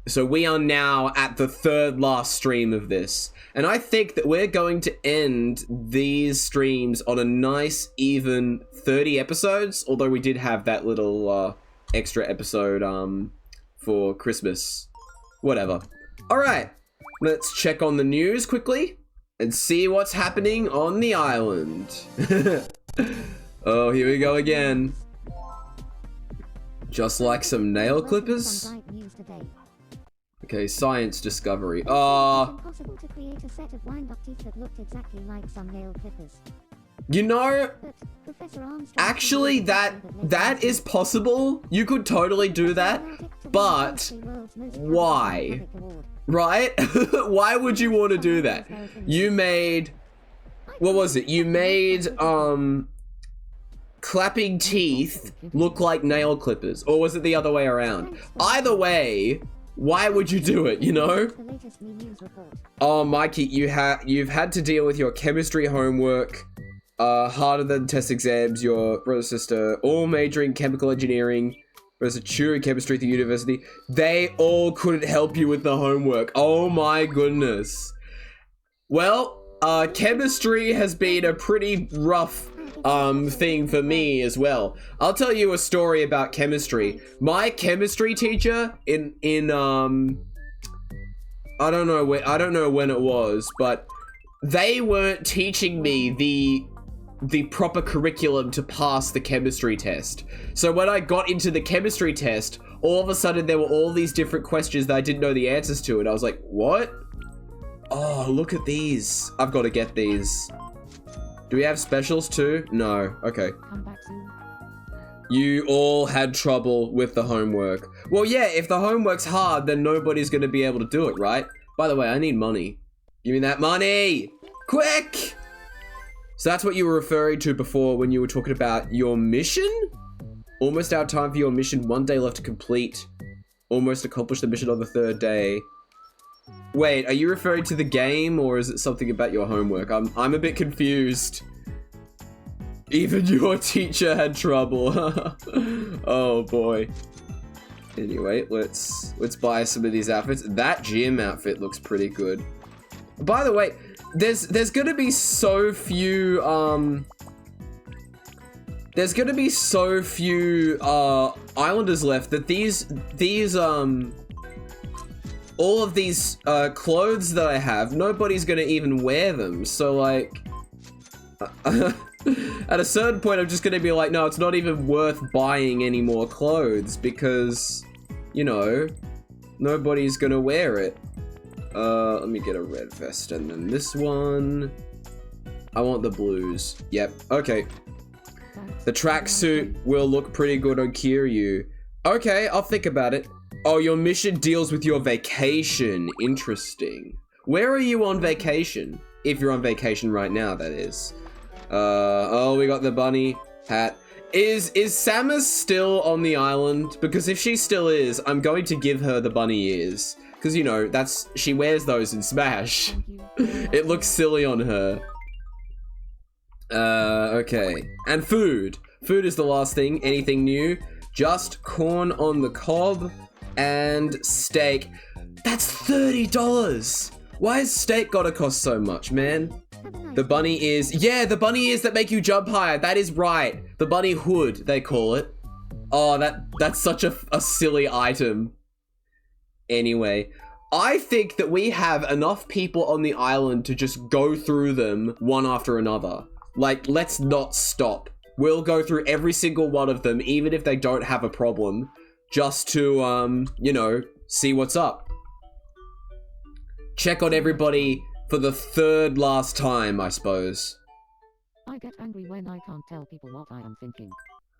So we are now at the third last stream of this. And I think that we're going to end these streams on a nice, even 30 episodes. Although we did have that little extra episode for Christmas. Whatever. Alright, let's check on the news quickly and see what's happening on the island. Oh, here we go again. Just like some nail clippers. Okay, science discovery. Possible to create a set of wind-up teeth that looked exactly like some nail clippers. You know, actually that is possible. You could totally do that, but why? Right? Why would you want to do that? You made, what was it? You made clapping teeth look like nail clippers, or was it the other way around? Either way, why would you do it, you know? Oh, Mikey, you've had to deal with your chemistry homework, harder than test exams, your brother sister, all majoring in chemical engineering, versus tutoring chemistry at the university. They all couldn't help you with the homework. Oh my goodness. Well, chemistry has been a pretty rough thing for me as well. I'll tell you a story about chemistry. My chemistry teacher in I don't know when it was, but they weren't teaching me the proper curriculum to pass the chemistry test. So when I got into the chemistry test, all of a sudden there were all these different questions that I didn't know the answers to, and I was like, what? Oh, look at these. I've got to get these. Do we have specials too? No. Okay. Come back soon. You all had trouble with the homework. Well, yeah, if the homework's hard, then nobody's going to be able to do it, right? By the way, I need money. Give me that money! Quick! So that's what you were referring to before when you were talking about your mission? Almost out of time for your mission. 1 day left to complete. Almost accomplished the mission on the 3rd day. Wait, are you referring to the game, or is it something about your homework? I'm a bit confused. Even your teacher had trouble. Oh boy. Anyway, let's buy some of these outfits. That gym outfit looks pretty good. By the way, there's gonna be so few islanders left that these all of these clothes that I have, nobody's gonna even wear them. So like, at a certain point, I'm just gonna be like, no, it's not even worth buying any more clothes because, you know, nobody's gonna wear it. Let me get a red vest and then this one. I want the blues. Yep, okay. The tracksuit will look pretty good on Kiryu. Okay, I'll think about it. Oh, your mission deals with your vacation. Interesting. Where are you on vacation? If you're on vacation right now, that is. Oh, we got the bunny hat. Is Samus still on the island? Because if she still is, I'm going to give her the bunny ears. Because, you know, she wears those in Smash. It looks silly on her. Okay. And food. Food is the last thing. Anything new? Just corn on the cob and steak. That's $30. Why has steak gotta cost so much, man? The bunny ears. Yeah, the bunny ears that make you jump higher. That is right. The bunny hood, they call it. Oh, that's such a silly item. Anyway, I think that we have enough people on the island to just go through them one after another. Like, let's not stop. We'll go through every single one of them, even if they don't have a problem, just to, you know, see what's up. Check on everybody for the 3rd last time, I suppose. I get angry when I can't tell people what I am thinking.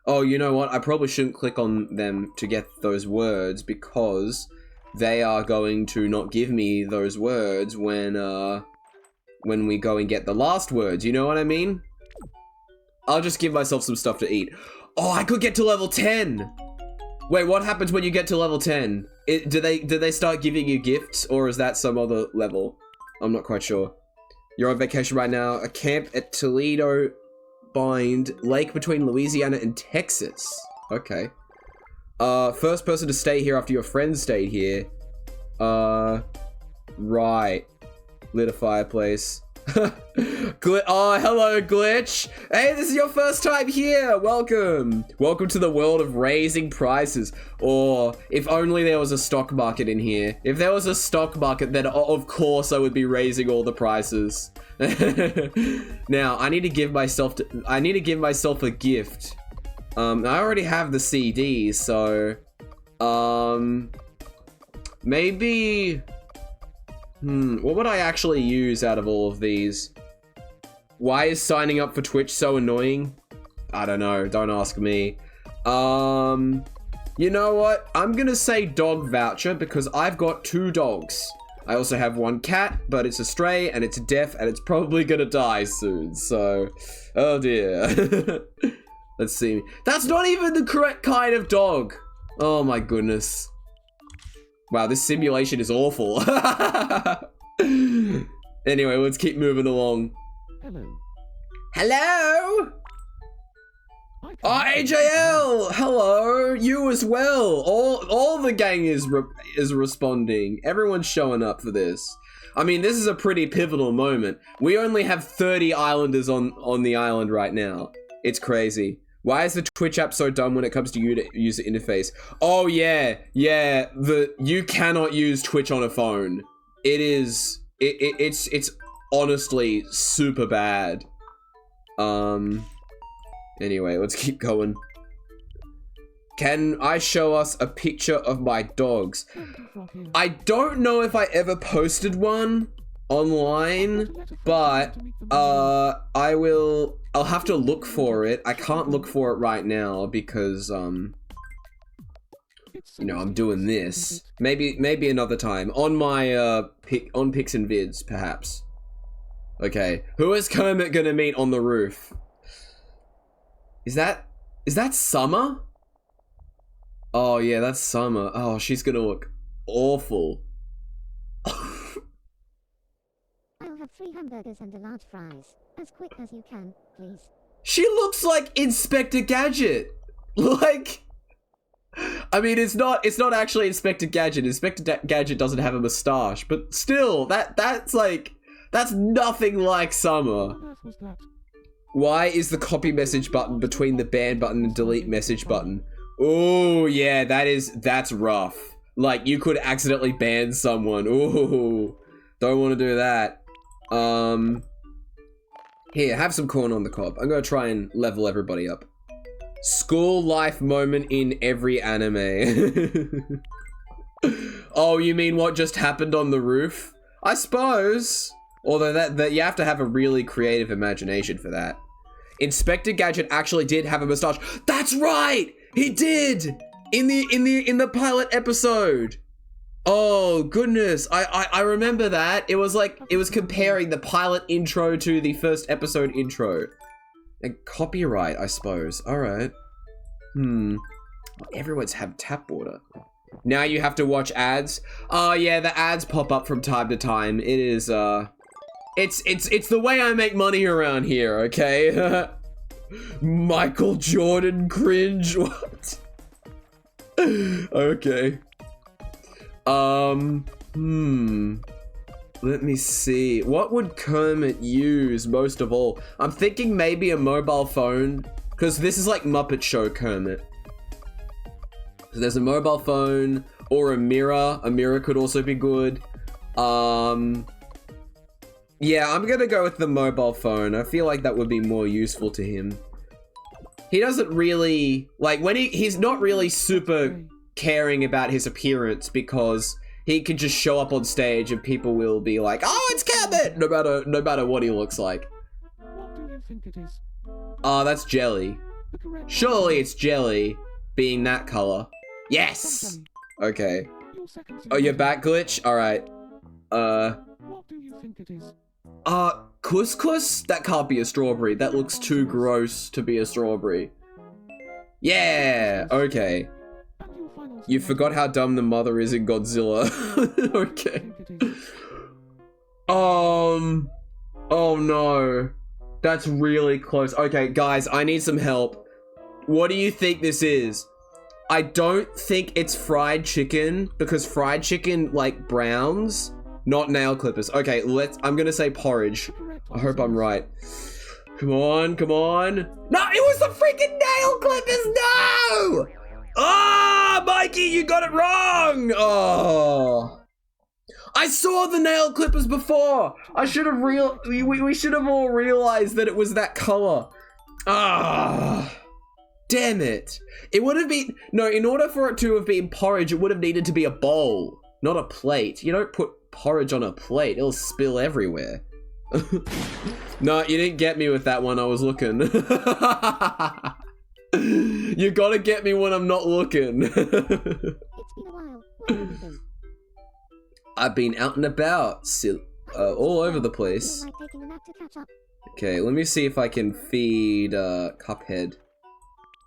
Oh, you know what? I probably shouldn't click on them to get those words because they are going to not give me those words when we go and get the last words. You know what I mean? I'll just give myself some stuff to eat. Oh, I could get to level 10. Wait, what happens when you get to level 10? Do they start giving you gifts, or is that some other level? I'm not quite sure. You're on vacation right now. A camp at Toledo Bind, lake between Louisiana and Texas. Okay. First person to stay here after your friends stayed here. Right. Lit a fireplace. Oh, hello, Glitch. Hey, this is your first time here. Welcome. Welcome to the world of raising prices. Or if only there was a stock market in here. If there was a stock market, then of course I would be raising all the prices. Now, I need to give myself a gift. I already have the CDs, so maybe what would I actually use out of all of these? Why is signing up for Twitch so annoying? I don't know, don't ask me. You know what? I'm gonna say dog voucher because I've got 2 dogs. I also have 1 cat, but it's a stray and it's deaf and it's probably gonna die soon, so oh dear. Let's see. That's not even the correct kind of dog. Oh my goodness. Wow, this simulation is awful. Anyway, let's keep moving along. Hello. Hello? Oh, AJL! Hello! You as well! All the gang is responding. Everyone's showing up for this. I mean, this is a pretty pivotal moment. We only have 30 islanders on the island right now. It's crazy. Why is the Twitch app so dumb when it comes to user interface? Oh yeah, you cannot use Twitch on a phone. It's honestly super bad. Anyway, let's keep going. Can I show us a picture of my dogs? I don't know if I ever posted one online, but I'll have to look for it. I can't look for it right now because you know, I'm doing this. Maybe another time on my on Pics and Vids perhaps. Okay, who is Kermit gonna meet on the roof? Is that Summer? Oh yeah, that's Summer. Oh, she's gonna look awful. I'll have 3 hamburgers and a large fries. As quick as you can, please. She looks like Inspector Gadget. Like, I mean, it's not actually Inspector Gadget. Inspector Gadget doesn't have a mustache, but still, that's nothing like Summer. Why is the copy message button between the ban button and delete message button? Oh yeah, that's rough. Like, you could accidentally ban someone. Ooh, don't want to do that. Here, have some corn on the cob. I'm gonna try and level everybody up. School life moment in every anime. Oh, you mean what just happened on the roof? I suppose. Although that you have to have a really creative imagination for that. Inspector Gadget actually did have a mustache. That's right! He did! In the pilot episode. Oh goodness, I remember that. It was like, it was comparing the pilot intro to the first episode intro. And copyright, I suppose. Alright. Everyone's have tap water. Now you have to watch ads. Oh yeah, the ads pop up from time to time. It is, it's the way I make money around here, okay? Michael Jordan cringe, what? Okay. Let me see. What would Kermit use most of all? I'm thinking maybe a mobile phone, because this is like Muppet Show Kermit. So there's a mobile phone or a mirror. A mirror could also be good. Yeah, I'm gonna go with the mobile phone. I feel like that would be more useful to him. He doesn't really, like, when he's not really super caring about his appearance because he can just show up on stage and people will be like, oh, it's Kermit! No matter what he looks like. What do you think it is? Oh, that's jelly. Surely it's jelly, being that color. Yes! Okay. Oh, you're back, Glitch? Alright. What do you think it is? Couscous? That can't be a strawberry. That looks too gross to be a strawberry. Yeah! Okay. You forgot how dumb the mother is in Godzilla. Okay. Oh no. That's really close. Okay, guys, I need some help. What do you think this is? I don't think it's fried chicken because fried chicken like browns, not nail clippers. Okay, I'm gonna say porridge. I hope I'm right. Come on, come on. No, it was the freaking nail clippers, no! Ah, Mikey, you got it wrong! Oh. I saw the nail clippers before! I should have we should have all realized that it was that color. Ah. Damn it. It would have been, no, in order for it to have been porridge, it would have needed to be a bowl, not a plate. You don't put porridge on a plate, it'll spill everywhere. No, you didn't get me with that one, I was looking. You gotta get me when I'm not looking. It's been a while. Where have you been? I've been out and about, all over the place. Feel like taking a nap to catch up. Okay, let me see if I can feed Cuphead.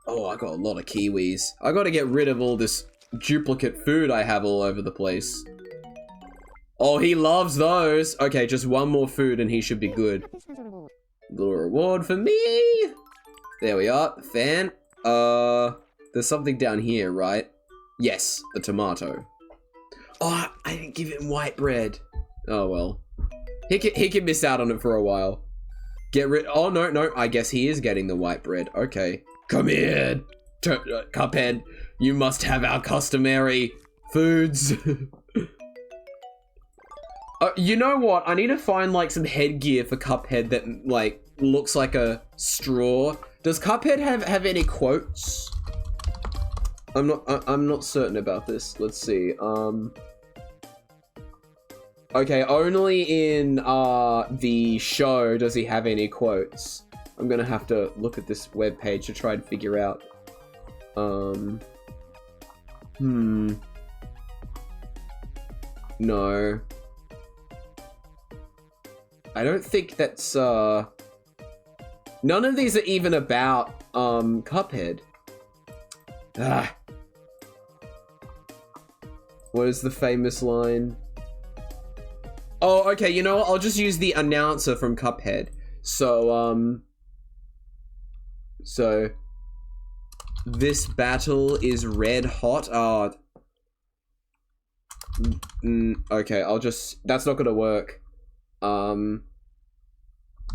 Oh, I got a lot of kiwis. I gotta get rid of all this duplicate food I have all over the place. Oh, he loves those. Okay, just one more food and he should be good. This has a reward. Little reward for me. There we are. Fan. There's something down here, right? Yes, a tomato. Oh, I didn't give him white bread. Oh well. He can miss out on it for a while. Get rid. Oh no, I guess he is getting the white bread. Okay. Come here, Cuphead. You must have our customary foods. You know what? I need to find like some headgear for Cuphead that like looks like a straw. Does Cuphead have any quotes? I'm not certain about this. Let's see. Okay, only in the show does he have any quotes. I'm gonna have to look at this webpage to try and figure out. No. I don't think that's, none of these are even about, Cuphead. Ah. What is the famous line? Oh, okay, you know what? I'll just use the announcer from Cuphead. So, this battle is red hot. Oh. Okay, that's not gonna work.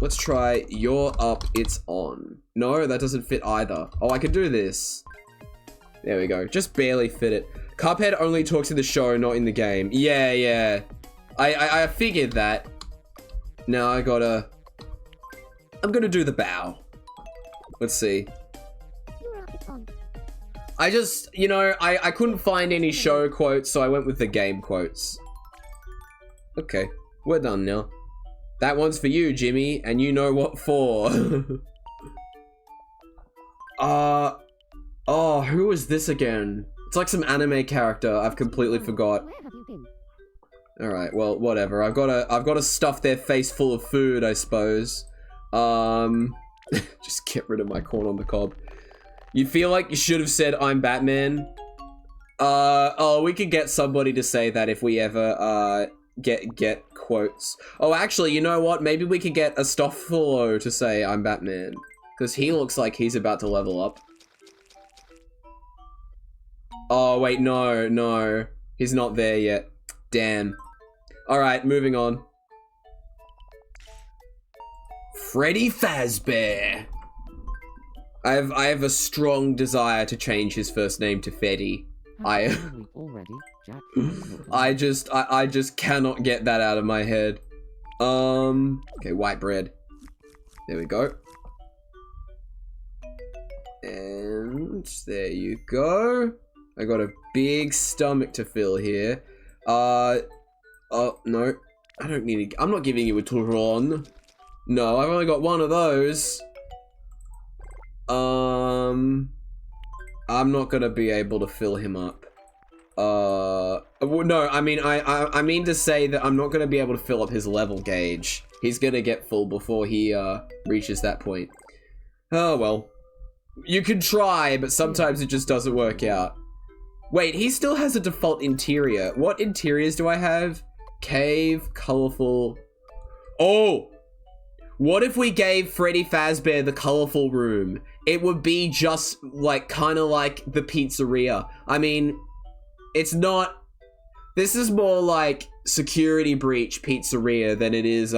Let's try you're up, it's on. No, that doesn't fit either. Oh, I can do this. There we go. Just barely fit it. Cuphead only talks in the show, not in the game. Yeah. I figured that. Now I'm gonna do the bow. Let's see. You're up, it's on. I just, you know, I couldn't find any show quotes, so I went with the game quotes. Okay, we're done now. That one's for you, Jimmy, and you know what for. Oh, who is this again? It's like some anime character I've completely forgot. Where have you been? Alright, well, whatever. I've gotta stuff their face full of food, I suppose. Just get rid of my corn on the cob. You feel like you should have said, I'm Batman? Oh, we could get somebody to say that if we ever, get quotes. Oh, actually, you know what? Maybe we could get a Stoffalo to say, I'm Batman. Because he looks like he's about to level up. Oh, wait, no. He's not there yet. Damn. Alright, moving on. Freddy Fazbear. I have a strong desire to change his first name to Freddy. I just cannot get that out of my head. Okay, white bread. There we go. And there you go. I got a big stomach to fill here. Oh, no. I don't need I'm not giving you a Turon. No, I've only got one of those. I'm not gonna be able to fill him up. Well, no, I mean, I mean to say that I'm not gonna be able to fill up his level gauge. He's gonna get full before he, reaches that point. Oh, well. You can try, but sometimes it just doesn't work out. Wait, he still has a default interior. What interiors do I have? Cave, colorful. Oh! What if we gave Freddy Fazbear the colorful room? It would be just like kind of like the pizzeria. I mean, it's not. This is more like security breach pizzeria than it is.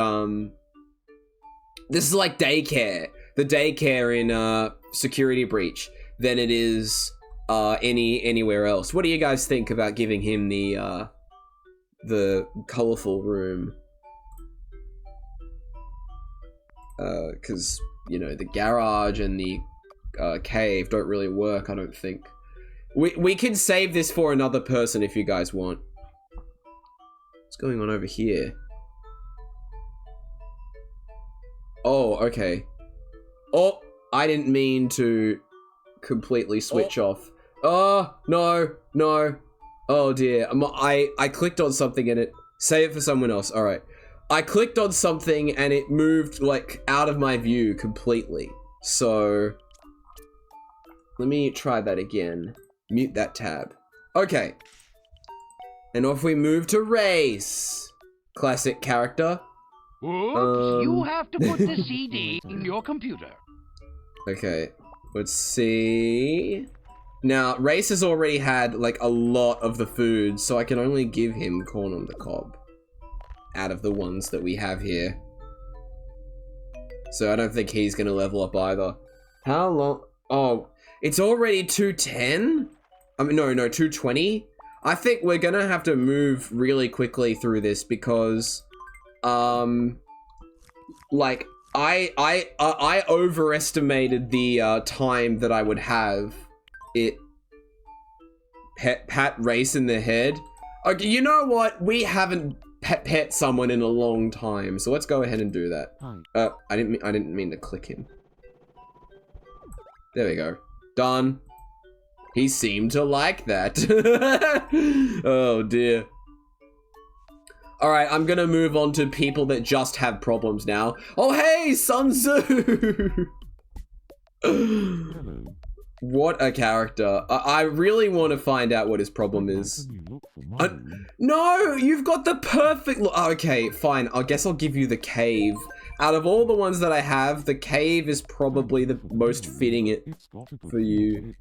This is like daycare. The daycare in security breach than it is anywhere else. What do you guys think about giving him the colorful room? Because, you know, the garage and the cave don't really work, I don't think. We can save this for another person if you guys want. What's going on over here? Oh, okay. Oh, I didn't mean to completely switch off. Oh, no, no. Oh dear. I clicked on something and it... Save it for someone else. Alright. I clicked on something and it moved, like, out of my view completely. So... Let me try that again. Mute that tab. Okay. And off we move to race. Classic character. Oops, you have to put the CD in your computer. Okay. Let's see... Now, Race has already had, like, a lot of the food, so I can only give him corn on the cob. Out of the ones that we have here. So I don't think he's gonna level up either. How long? Oh, it's already 210? I mean, no, 220? I think we're gonna have to move really quickly through this because, like, I overestimated the, time that I would have it pat Race in the head. Okay, you know what? We haven't pet someone in a long time, so let's go ahead and do that. I didn't mean to click him. There we go. Done. He seemed to like that. Oh dear. Alright, I'm gonna move on to people that just have problems now. Oh hey, Sun Tzu! Hello. What a character. I really want to find out what his problem is. Can you look for my room? No, you've got the perfect okay, fine. I guess I'll give you the cave. Out of all the ones that I have, the cave is probably the most fitting it It's got a good for you.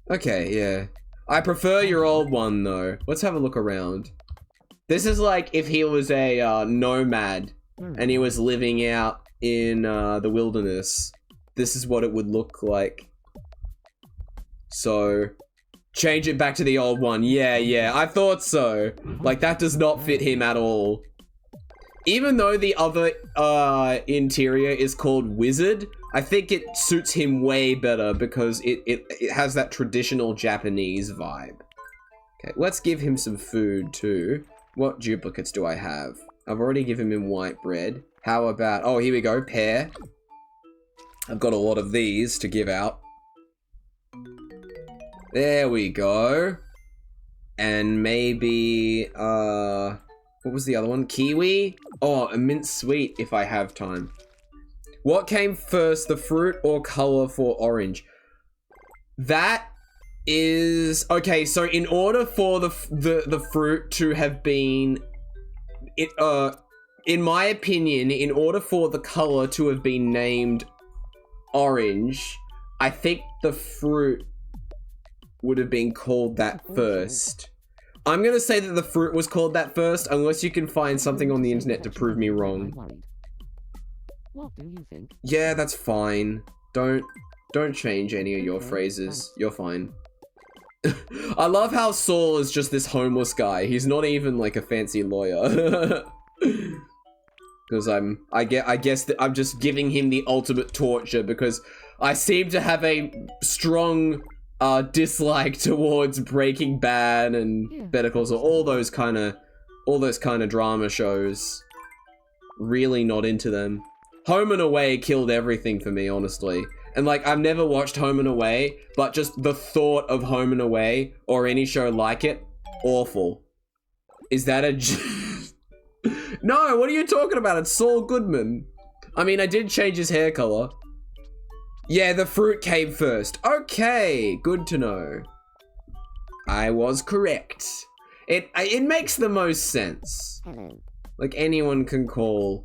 look. Okay, yeah. I prefer your old one, though. Let's have a look around. This is like if he was a nomad and he was living out in the wilderness. This is what it would look like. So, change it back to the old one. Yeah, I thought so. Like, that does not fit him at all. Even though the other interior is called Wizard, I think it suits him way better because it has that traditional Japanese vibe. Okay, let's give him some food too. What duplicates do I have? I've already given him white bread. How about, oh, here we go, pear. I've got a lot of these to give out. There we go. And maybe, what was the other one? Kiwi? Oh, a mint sweet if I have time. What came first, the fruit or color for orange? That is... Okay, so in order for the fruit to have been... in my opinion, in order for the color to have been named orange, I think the fruit would have been called that first. I'm gonna say that the fruit was called that first, unless you can find something on the internet to prove me wrong. What do you think? Yeah, that's fine. Don't change any of your phrases. You're fine. I love how Saul is just this homeless guy. He's not even like a fancy lawyer. Because I guess that I'm just giving him the ultimate torture because I seem to have a strong dislike towards Breaking Bad and Better Call Saul, all those kind of drama shows. Really not into them. Home and Away killed everything for me, honestly. And like, I've never watched Home and Away, but just the thought of Home and Away or any show like it, awful. Is that a... No, what are you talking about? It's Saul Goodman. I mean, I did change his hair color. Yeah, the fruit came first. Okay, good to know. I was correct. It makes the most sense. Hello. Like, anyone can call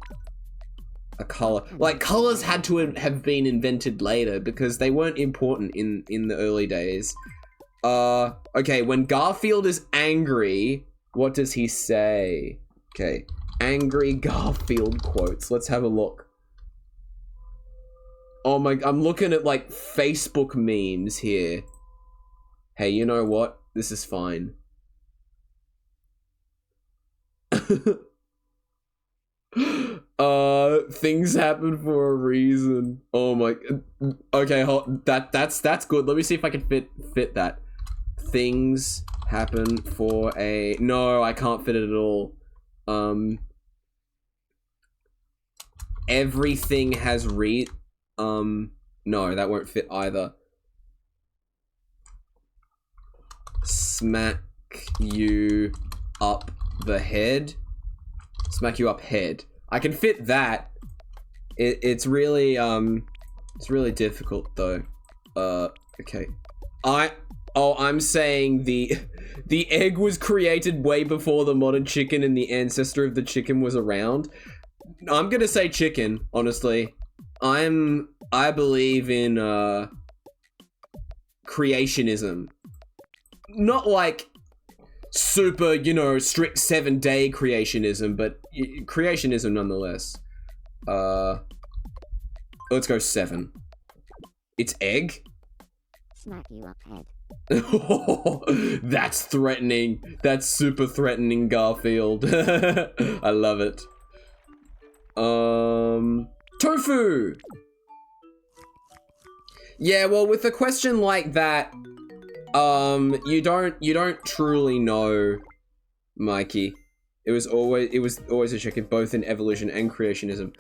a color. Like, colors had to have been invented later because they weren't important in the early days. Okay, when Garfield is angry, what does he say? Okay, angry Garfield quotes. Let's have a look. Oh my, I'm looking at like Facebook memes here. Hey, you know what? This is fine. Things happen for a reason. Oh my. Okay, that's good. Let me see if I can fit that. Things happen for a. No, I can't fit it at all. Everything has no, that won't fit either. Smack you up the head. Smack you up head. I can fit that. It's really difficult though. Okay. I'm saying the egg was created way before the modern chicken and the ancestor of the chicken was around. I'm gonna say chicken, honestly. I believe in creationism. Not like super, you know, strict 7-day creationism, but creationism nonetheless. Let's go 7. It's egg? Smack you up head. That's threatening. That's super threatening, Garfield. I love it. Tofu! Yeah, well, with a question like that, you don't truly know, Mikey. It was always a chicken, both in evolution and creationism.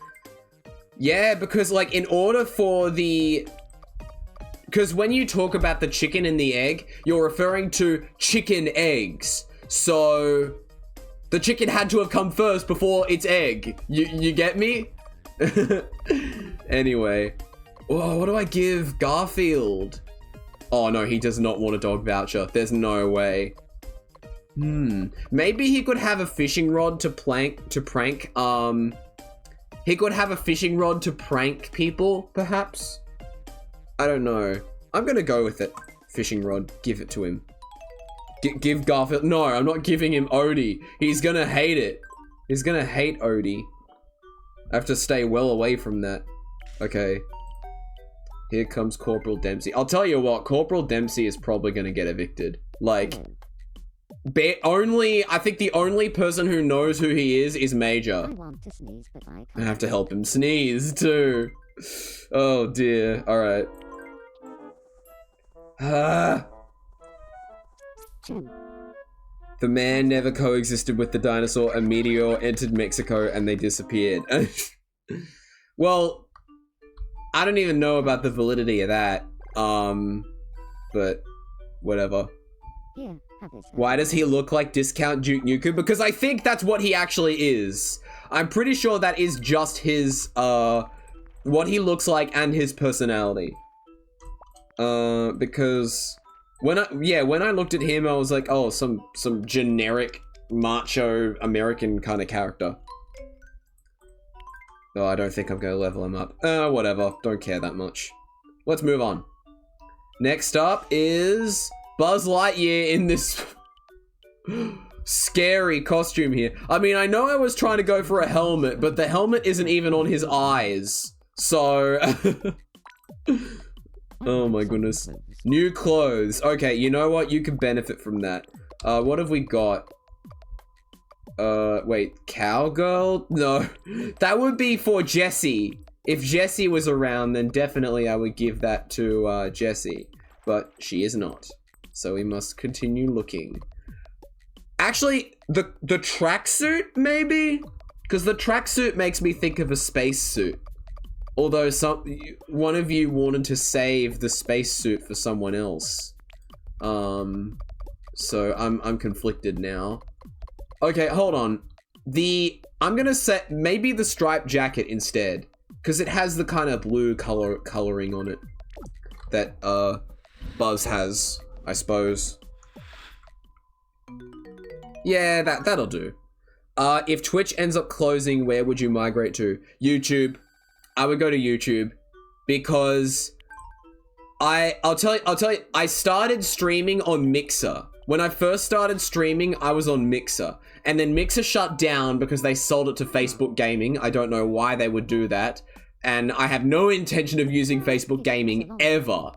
Yeah, because like in order for because when you talk about the chicken and the egg, you're referring to chicken eggs. So the chicken had to have come first before its egg. You get me? Anyway. Oh, what do I give Garfield? Oh no, he does not want a dog voucher. There's no way. Maybe he could have a fishing rod to prank. He could have a fishing rod to prank people, perhaps? I don't know. I'm gonna go with it. Fishing rod. Give it to him. Give Garfield. No, I'm not giving him Odie. He's gonna hate it. He's gonna hate Odie. I have to stay well away from that. Okay. Here comes Corporal Dempsey. I'll tell you what, Corporal Dempsey is probably gonna get evicted. Like, I think the only person who knows who he is Major. I want to sneeze, but I I can't. have to help him sneeze, too. Oh, dear. Alright. Chin. The man never coexisted with the dinosaur. A meteor entered Mexico and they disappeared. Well, I don't even know about the validity of that. But whatever. Here, have this. Why does he look like Discount Duke Nukem? Because I think that's what he actually is. I'm pretty sure that is just his, what he looks like and his personality. Because when I looked at him, I was like, oh, some generic macho American kind of character. Oh, I don't think I'm gonna level him up. Whatever. Don't care that much. Let's move on. Next up is Buzz Lightyear in this scary costume here. I mean, I know I was trying to go for a helmet, but the helmet isn't even on his eyes. So... Oh my goodness. New clothes. Okay, you know what? You can benefit from that. What have we got? Wait, cowgirl? No, that would be for Jessie. If Jessie was around, then definitely I would give that to, Jessie. But she is not. So we must continue looking. Actually, the tracksuit, maybe? Because the tracksuit makes me think of a spacesuit. Although one of you wanted to save the spacesuit for someone else. So I'm conflicted now. Okay, hold on. I'm gonna set maybe the striped jacket instead, because it has the kind of blue coloring on it that Buzz has, I suppose. Yeah, that'll do. If Twitch ends up closing, where would you migrate to? YouTube. I would go to YouTube because I'll tell you, I started streaming on Mixer. When I first started streaming, I was on Mixer. And then Mixer shut down because they sold it to Facebook Gaming. I don't know why they would do that. And I have no intention of using Facebook Gaming ever.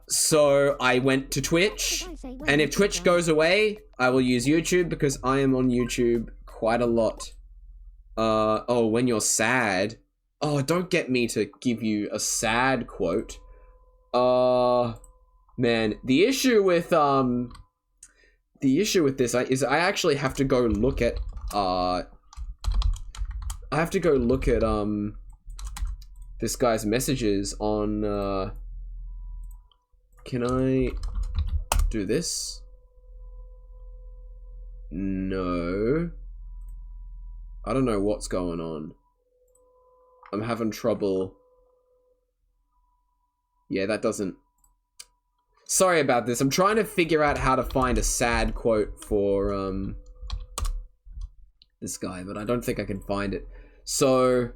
So I went to Twitch. And if Twitch goes away, I will use YouTube because I am on YouTube quite a lot. Oh, when you're sad. Oh, don't get me to give you a sad quote. Man, the issue with this is I actually have to go look at, this guy's messages on, can I do this? No. I don't know what's going on. I'm having trouble. Yeah, that doesn't... Sorry about this. I'm trying to figure out how to find a sad quote for, this guy, but I don't think I can find it. So...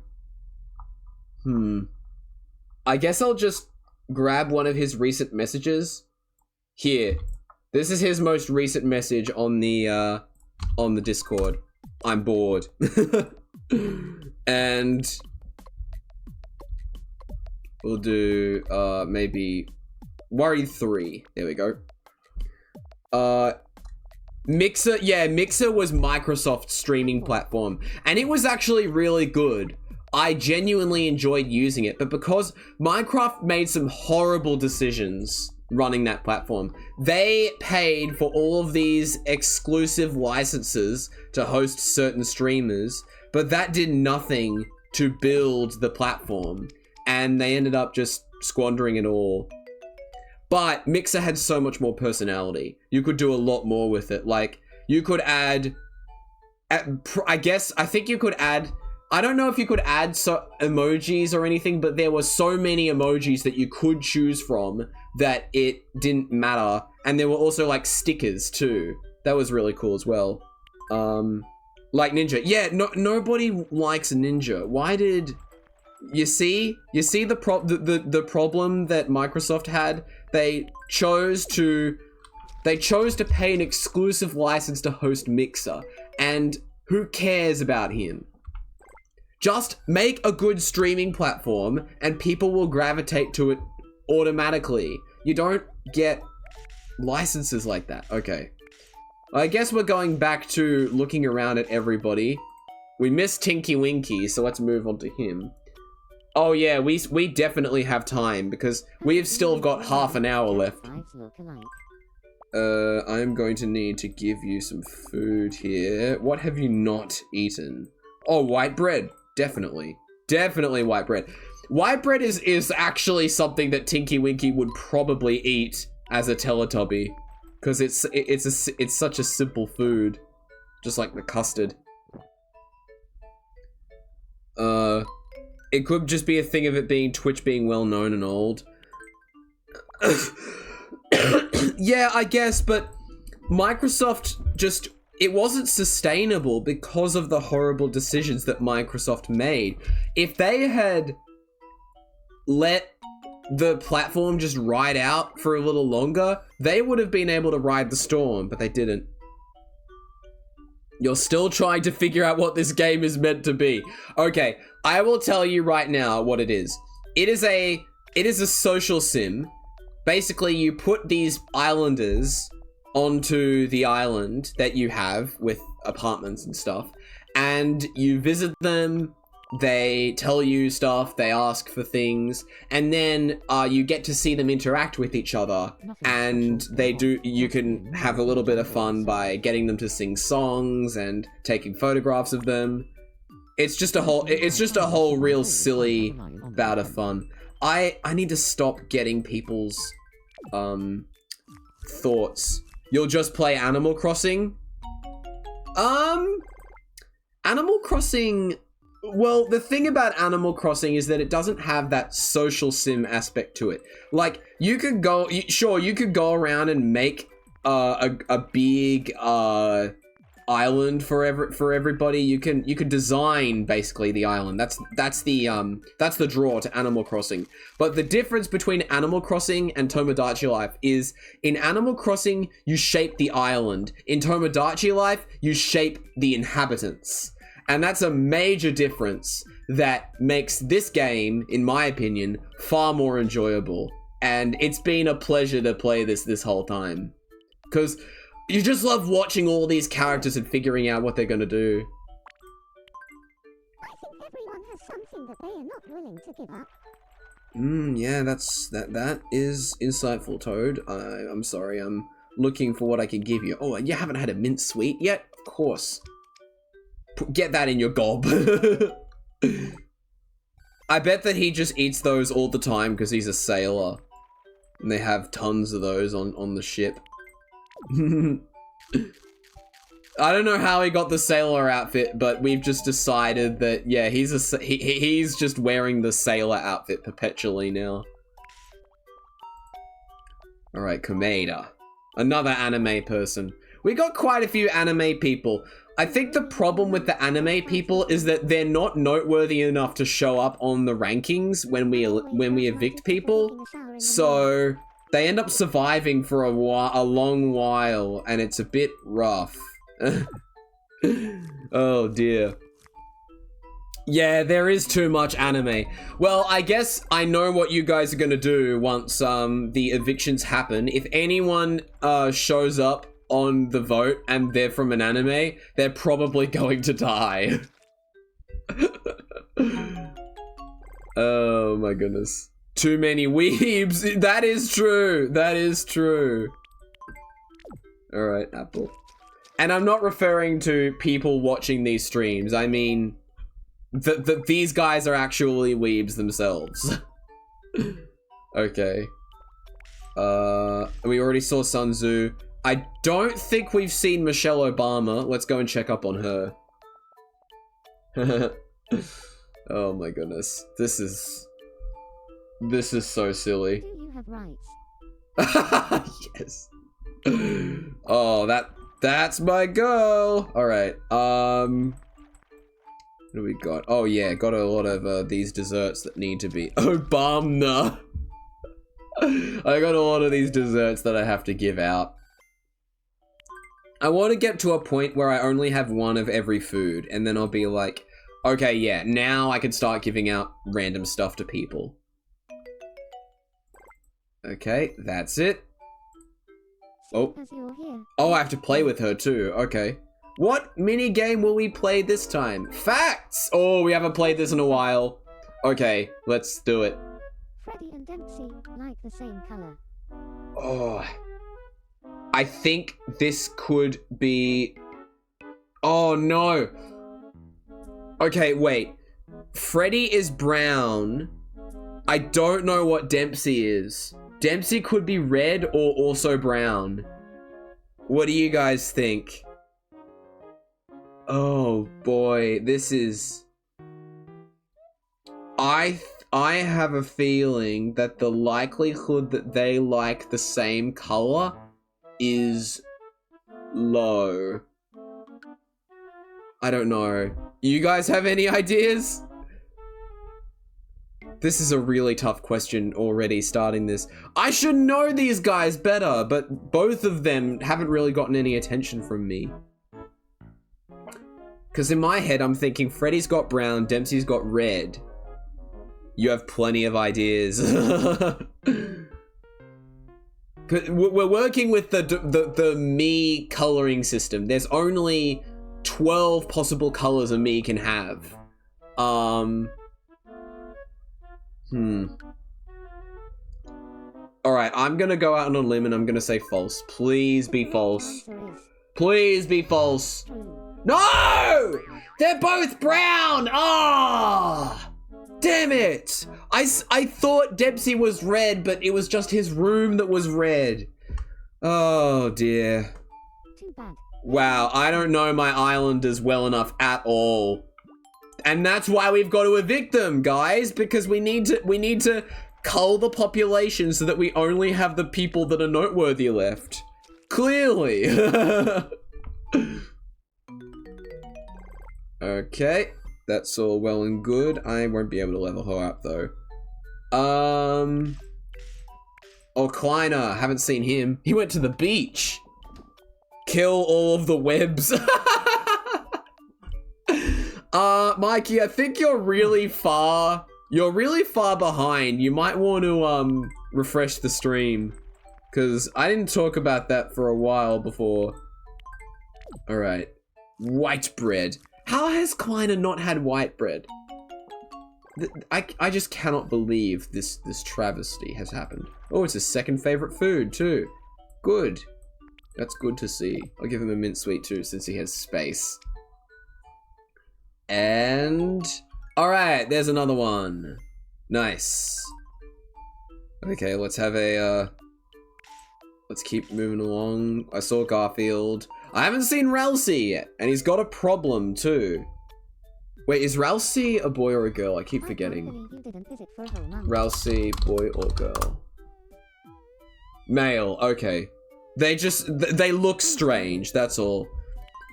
I guess I'll just grab one of his recent messages. Here. This is his most recent message on the Discord. I'm bored. And... we'll do, maybe... Worry 3. There we go. Mixer, yeah, Mixer was Microsoft's streaming platform. And it was actually really good. I genuinely enjoyed using it. But because Minecraft made some horrible decisions running that platform, they paid for all of these exclusive licenses to host certain streamers. But that did nothing to build the platform. And they ended up just squandering it all. But Mixer had so much more personality. You could do a lot more with it. Like, you could add... I think you could add... I don't know if you could add emojis or anything, but there were so many emojis that you could choose from that it didn't matter. And there were also, like, stickers, too. That was really cool as well. Like Ninja. Yeah, nobody likes Ninja. Why did... You see the problem that Microsoft had? They chose to pay an exclusive license to host Mixer, and who cares about him? Just make a good streaming platform and people will gravitate to it automatically. You don't get licenses like that. Okay. I guess we're going back to looking around at everybody. We missed Tinky Winky, so let's move on to him. Oh yeah, we definitely have time because we've still got half an hour left. I'm going to need to give you some food here. What have you not eaten? Oh, white bread. Definitely. Definitely white bread. White bread is actually something that Tinky Winky would probably eat as a Teletubby. Because it's such a simple food. Just like the custard. It could just be a thing of it being Twitch being well known and old. Yeah, I guess, but Microsoft just... It wasn't sustainable because of the horrible decisions that Microsoft made. If they had let the platform just ride out for a little longer, they would have been able to ride the storm, but they didn't. You're still trying to figure out what this game is meant to be. Okay, I will tell you right now what it is. It is a social sim. Basically, you put these islanders onto the island that you have with apartments and stuff, and you visit them. They tell you stuff, they ask for things, and then you get to see them interact with each other, and you can have a little bit of fun by getting them to sing songs and taking photographs of them. It's just a whole real silly bout of fun. I need to stop getting people's thoughts. You'll just play Animal Crossing? Animal Crossing... Well, the thing about Animal Crossing is that it doesn't have that social sim aspect to it. Like, you could go... Sure, you could go around and make a big island for everybody. You could design basically the island. That's the draw to Animal Crossing. But the difference between Animal Crossing and Tomodachi Life is in Animal Crossing you shape the island. In Tomodachi Life you shape the inhabitants. And that's a major difference that makes this game, in my opinion, far more enjoyable. And it's been a pleasure to play this whole time. Because you just love watching all these characters and figuring out what they're going to do. I think everyone has something that they are not willing to give up. Yeah, that is insightful, Toad. I'm sorry, I'm looking for what I can give you. Oh, you haven't had a mint sweet yet? Of course. Get that in your gob. I bet that he just eats those all the time because he's a sailor. And they have tons of those on the ship. I don't know how he got the sailor outfit, but we've just decided that, yeah, he's just wearing the sailor outfit perpetually now. Alright, Komeda. Another anime person. We got quite a few anime people. I think the problem with the anime people is that they're not noteworthy enough to show up on the rankings when we evict people. So they end up surviving for a long while, and it's a bit rough. Oh dear. Yeah, there is too much anime. Well, I guess I know what you guys are gonna do once the evictions happen. If anyone shows up on the vote and they're from an anime, they're probably going to die. Oh my goodness. Too many weebs. That is true. That is true. Alright, Apple. And I'm not referring to people watching these streams. I mean, these guys are actually weebs themselves. Okay. We already saw Sun Tzu. I don't think we've seen Michelle Obama. Let's go and check up on her. Oh my goodness. This is so silly. Do you have rights? Yes. Oh, that's my girl. All right. What do we got? Oh yeah, got a lot of these desserts that need to be Obama. I got a lot of these desserts that I have to give out. I want to get to a point where I only have one of every food, and then I'll be like, okay, yeah, now I can start giving out random stuff to people. Okay, that's it. Oh. Oh, I have to play with her too. Okay. What mini game will we play this time? Facts! Oh, we haven't played this in a while. Okay, let's do it. Freddy and Dempsey like the same color. Oh. I think this could be... Oh, no. Okay, wait. Freddy is brown. I don't know what Dempsey is. Dempsey could be red or also brown. What do you guys think? Oh, boy. This is... I have a feeling that the likelihood that they like the same color is low. I don't know. You guys have any ideas? This is a really tough question already starting this. I should know these guys better, but both of them haven't really gotten any attention from me. Because in my head, I'm thinking Freddy's got brown, Dempsey's got red. You have plenty of ideas. We're working with the me coloring system. There's only 12 possible colors a me can have. Alright, I'm gonna go out on a limb and I'm gonna say false. Please be false. Please be false. No! They're both brown! Ah! Damn it! I thought Dempsey was red, but it was just his room that was red. Oh dear. Too bad. Wow, I don't know my islanders well enough at all. And that's why we've got to evict them, guys, because we need to cull the population so that we only have the people that are noteworthy left. Clearly. Okay, that's all well and good. I won't be able to level her up though. Oh, Kleiner, haven't seen him. He went to the beach. Kill all of the webs. Mikey, I think you're really far behind. You might want to, refresh the stream. Because I didn't talk about that for a while before. Alright. White bread. How has Kleiner not had white bread? I just cannot believe this travesty has happened. Oh, it's his second favorite food, too. Good. That's good to see. I'll give him a mint sweet, too, since he has space. And... Alright, there's another one. Nice. Okay, let's have a, let's keep moving along. I saw Garfield. I haven't seen Ralsei yet, and he's got a problem, too. Wait, is Ralsei a boy or a girl? I keep forgetting. Ralsei, boy or girl? Male, okay. They look strange, that's all.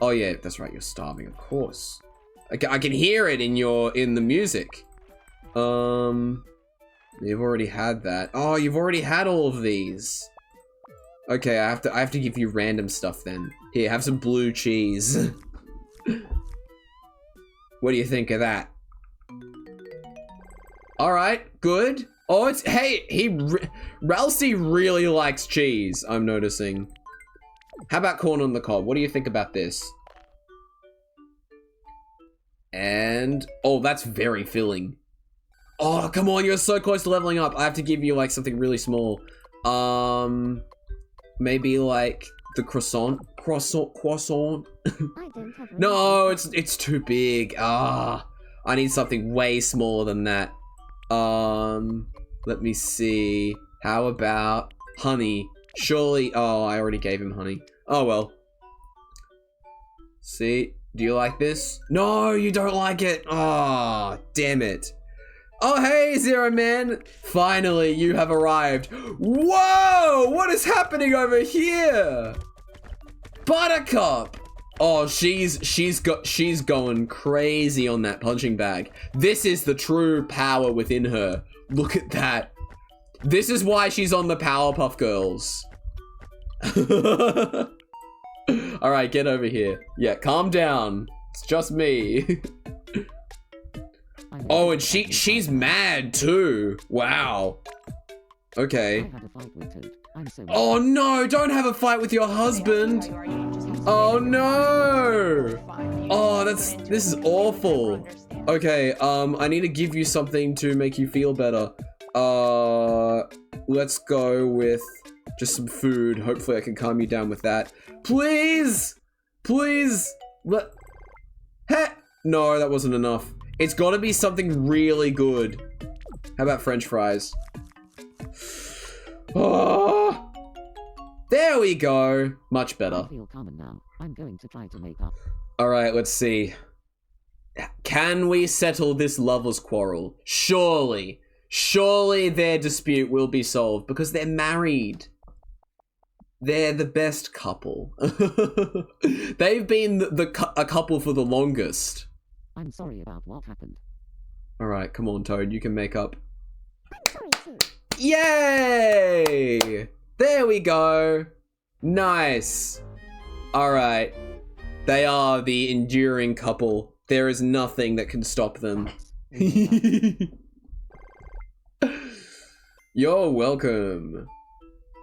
Oh yeah, that's right, you're starving, of course. I can hear it in the music. You've already had that. Oh, you've already had all of these. Okay, I have to give you random stuff then. Here, have some blue cheese. What do you think of that? Alright, good. Oh, hey, Ralsei really likes cheese, I'm noticing. How about corn on the cob? What do you think about this? And, oh, that's very filling. Oh, come on, you're so close to leveling up. I have to give you, like, something really small. Maybe, like, the croissant? Croissant? No, it's too big. Ah, I need something way smaller than that. Let me see. How about honey? Surely, oh, I already gave him honey. Oh, well. See, do you like this? No, you don't like it. Oh, damn it. Oh, hey, Zero Man. Finally, you have arrived. Whoa, what is happening over here? Buttercup. Oh, she's going crazy on that punching bag. This is the true power within her. Look at that. This is why she's on the Powerpuff Girls. All right, get over here. Yeah, calm down. It's just me. Oh, and she's mad too. Wow. Okay. Oh no, don't have a fight with your husband. Oh no. Oh, this is awful. Okay, I need to give you something to make you feel better. Let's go with just some food. Hopefully I can calm you down with that. Please! Please! No, that wasn't enough. It's gotta be something really good. How about French fries? Oh, there we go. Much better. I feel calmer now. I'm going to try to make up. Alright, let's see. Can we settle this lover's quarrel? Surely. Surely their dispute will be solved because they're married. They're the best couple. They've been a couple for the longest. I'm sorry about what happened. Alright, come on, Toad. You can make up. I'm sorry too. Yay! There we go. Nice. Alright. They are the enduring couple. There is nothing that can stop them. You're welcome.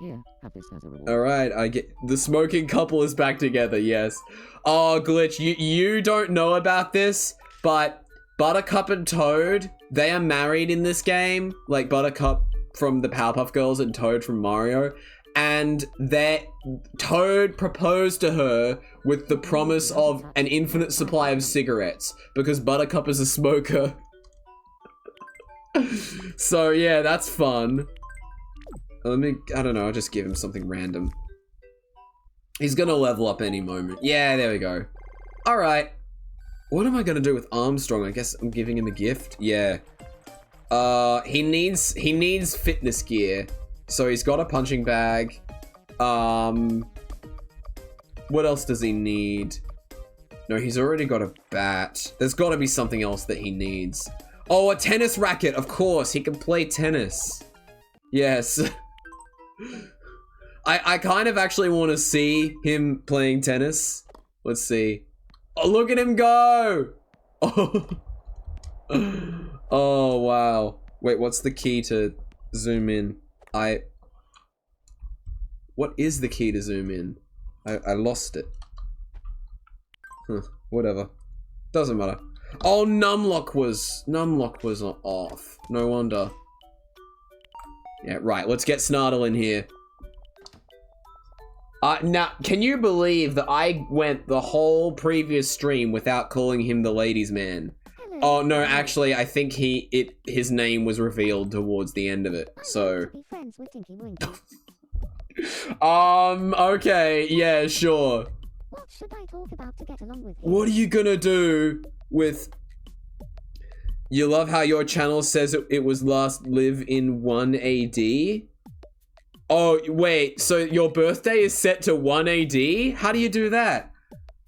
Here, have this as a reward. Alright, I get the smoking couple is back together, yes. Oh, Glitch, you don't know about this, but Buttercup and Toad, they are married in this game. Like Buttercup from the Powerpuff Girls and Toad from Mario. And Toad proposed to her with the promise of an infinite supply of cigarettes because Buttercup is a smoker. So yeah, that's fun. I don't know, I'll just give him something random. He's gonna level up any moment. Yeah, there we go. Alright. What am I gonna do with Armstrong? I guess I'm giving him a gift? Yeah. He needs fitness gear. So he's got a punching bag. What else does he need? No, he's already got a bat. There's got to be something else that he needs. Oh, a tennis racket. Of course, he can play tennis. Yes. I kind of actually want to see him playing tennis. Let's see. Oh, look at him go. Oh. Oh, wow. Wait, what's the key to zoom in? What is the key to zoom in? I lost it. Huh, whatever. Doesn't matter. Oh, numlock was off. No wonder. Yeah, right. Let's get Snartle in here. Now, can you believe that I went the whole previous stream without calling him the ladies' man? Hello. Oh, no, actually, I think his name was revealed towards the end of it, so... To be friends with Tinky Winky. Okay, yeah, sure. What should I talk about to get along with him? What are you gonna do with... You love how your channel says it was last live in 1 AD? Oh, wait, so your birthday is set to 1 AD? How do you do that?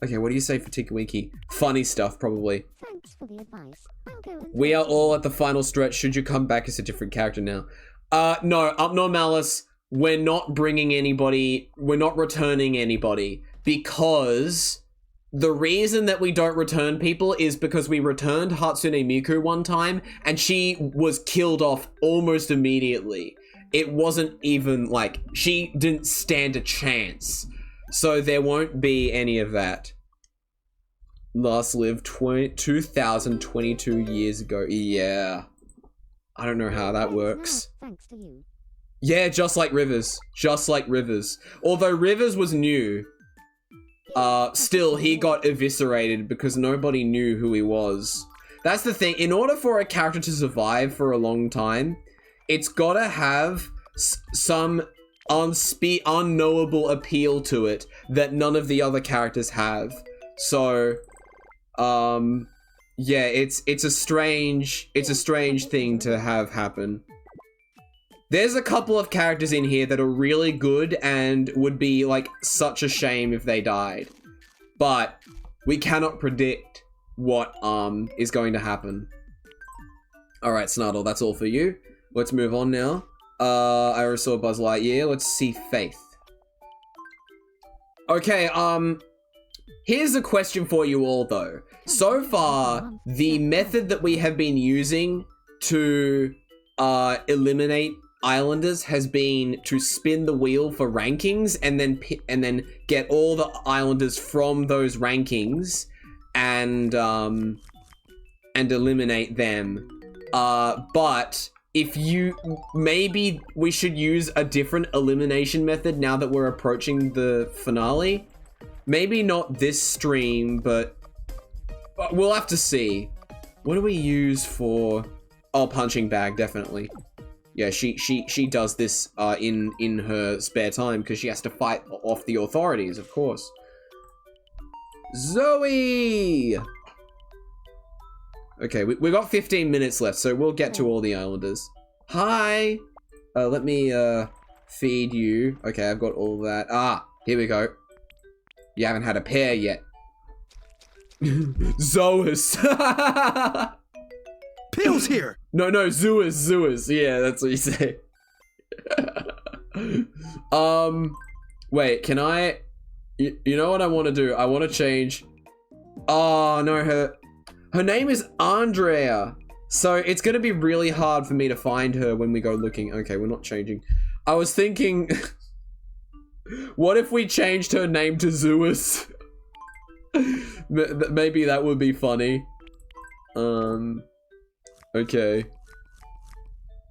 Okay, what do you say for Tinky Winky? Funny stuff, probably. Thanks for the advice. I'll go and... We are all at the final stretch. Should you come back as a different character now? No, Upnormalis, we're not bringing anybody, we're not returning anybody, because the reason that we don't return people is because we returned Hatsune Miku one time, and she was killed off almost immediately. It wasn't even, like, she didn't stand a chance. So there won't be any of that. Last lived 2022 years ago. Yeah. I don't know how that works. Now, thanks to you. Yeah, just like Rivers. Just like Rivers. Although Rivers was new. Still, he got eviscerated because nobody knew who he was. That's the thing. In order for a character to survive for a long time, it's gotta have some unknowable appeal to it that none of the other characters have. So, yeah, it's a strange thing to have happen. There's a couple of characters in here that are really good and would be like such a shame if they died. But we cannot predict what is going to happen. Alright, Snartle, that's all for you. Let's move on now. I already saw Buzz Lightyear. Let's see Faith. Okay, here's a question for you all though. So far, the method that we have been using to eliminate islanders has been to spin the wheel for rankings and then get all the islanders from those rankings and eliminate them. But if you, maybe we should use a different elimination method now that we're approaching the finale. Maybe not this stream, but we'll have to see. What do we use for? Oh, punching bag, definitely. Yeah, she does this in her spare time because she has to fight off the authorities, of course. Zoe! Okay, we got 15 minutes left, so we'll get to all the islanders. Hi! Let me feed you. Okay, I've got all that. Ah, here we go. You haven't had a pair yet. Zoas! Pills here! No, Zoas. Yeah, that's what you say. Wait, can I... You know what I want to do? I want to change... Oh, no, her name is Andrea. So it's going to be really hard for me to find her when we go looking. Okay, we're not changing. I was thinking... What if we changed her name to Zoas? Maybe that would be funny. Okay.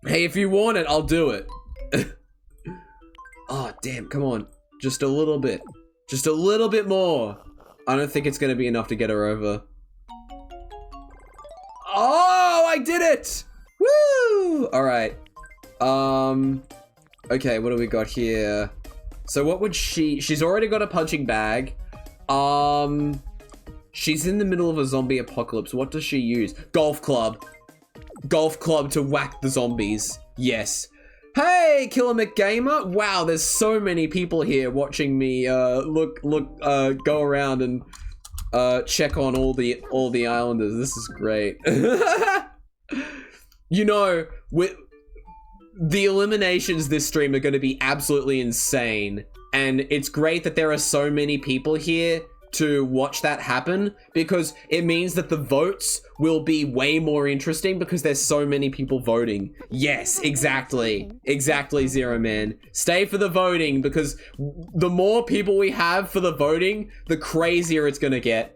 Hey, if you want it, I'll do it. Oh, damn, come on. Just a little bit. Just a little bit more. I don't think it's gonna be enough to get her over. Oh, I did it! Woo! Alright. Okay, what do we got here? So what would she's already got a punching bag. She's in the middle of a zombie apocalypse. What does she use? Golf club. Golf club to whack the zombies. Yes. Hey, Killer McGamer. Wow, there's so many people here watching me go around and check on all the islanders. This is great. You know, the eliminations this stream are going to be absolutely insane, and it's great that there are so many people here to watch that happen, because it means that the votes will be way more interesting because there's so many people voting. Yes, exactly. Exactly, Zero Man. Stay for the voting, because the more people we have for the voting, the crazier it's gonna get.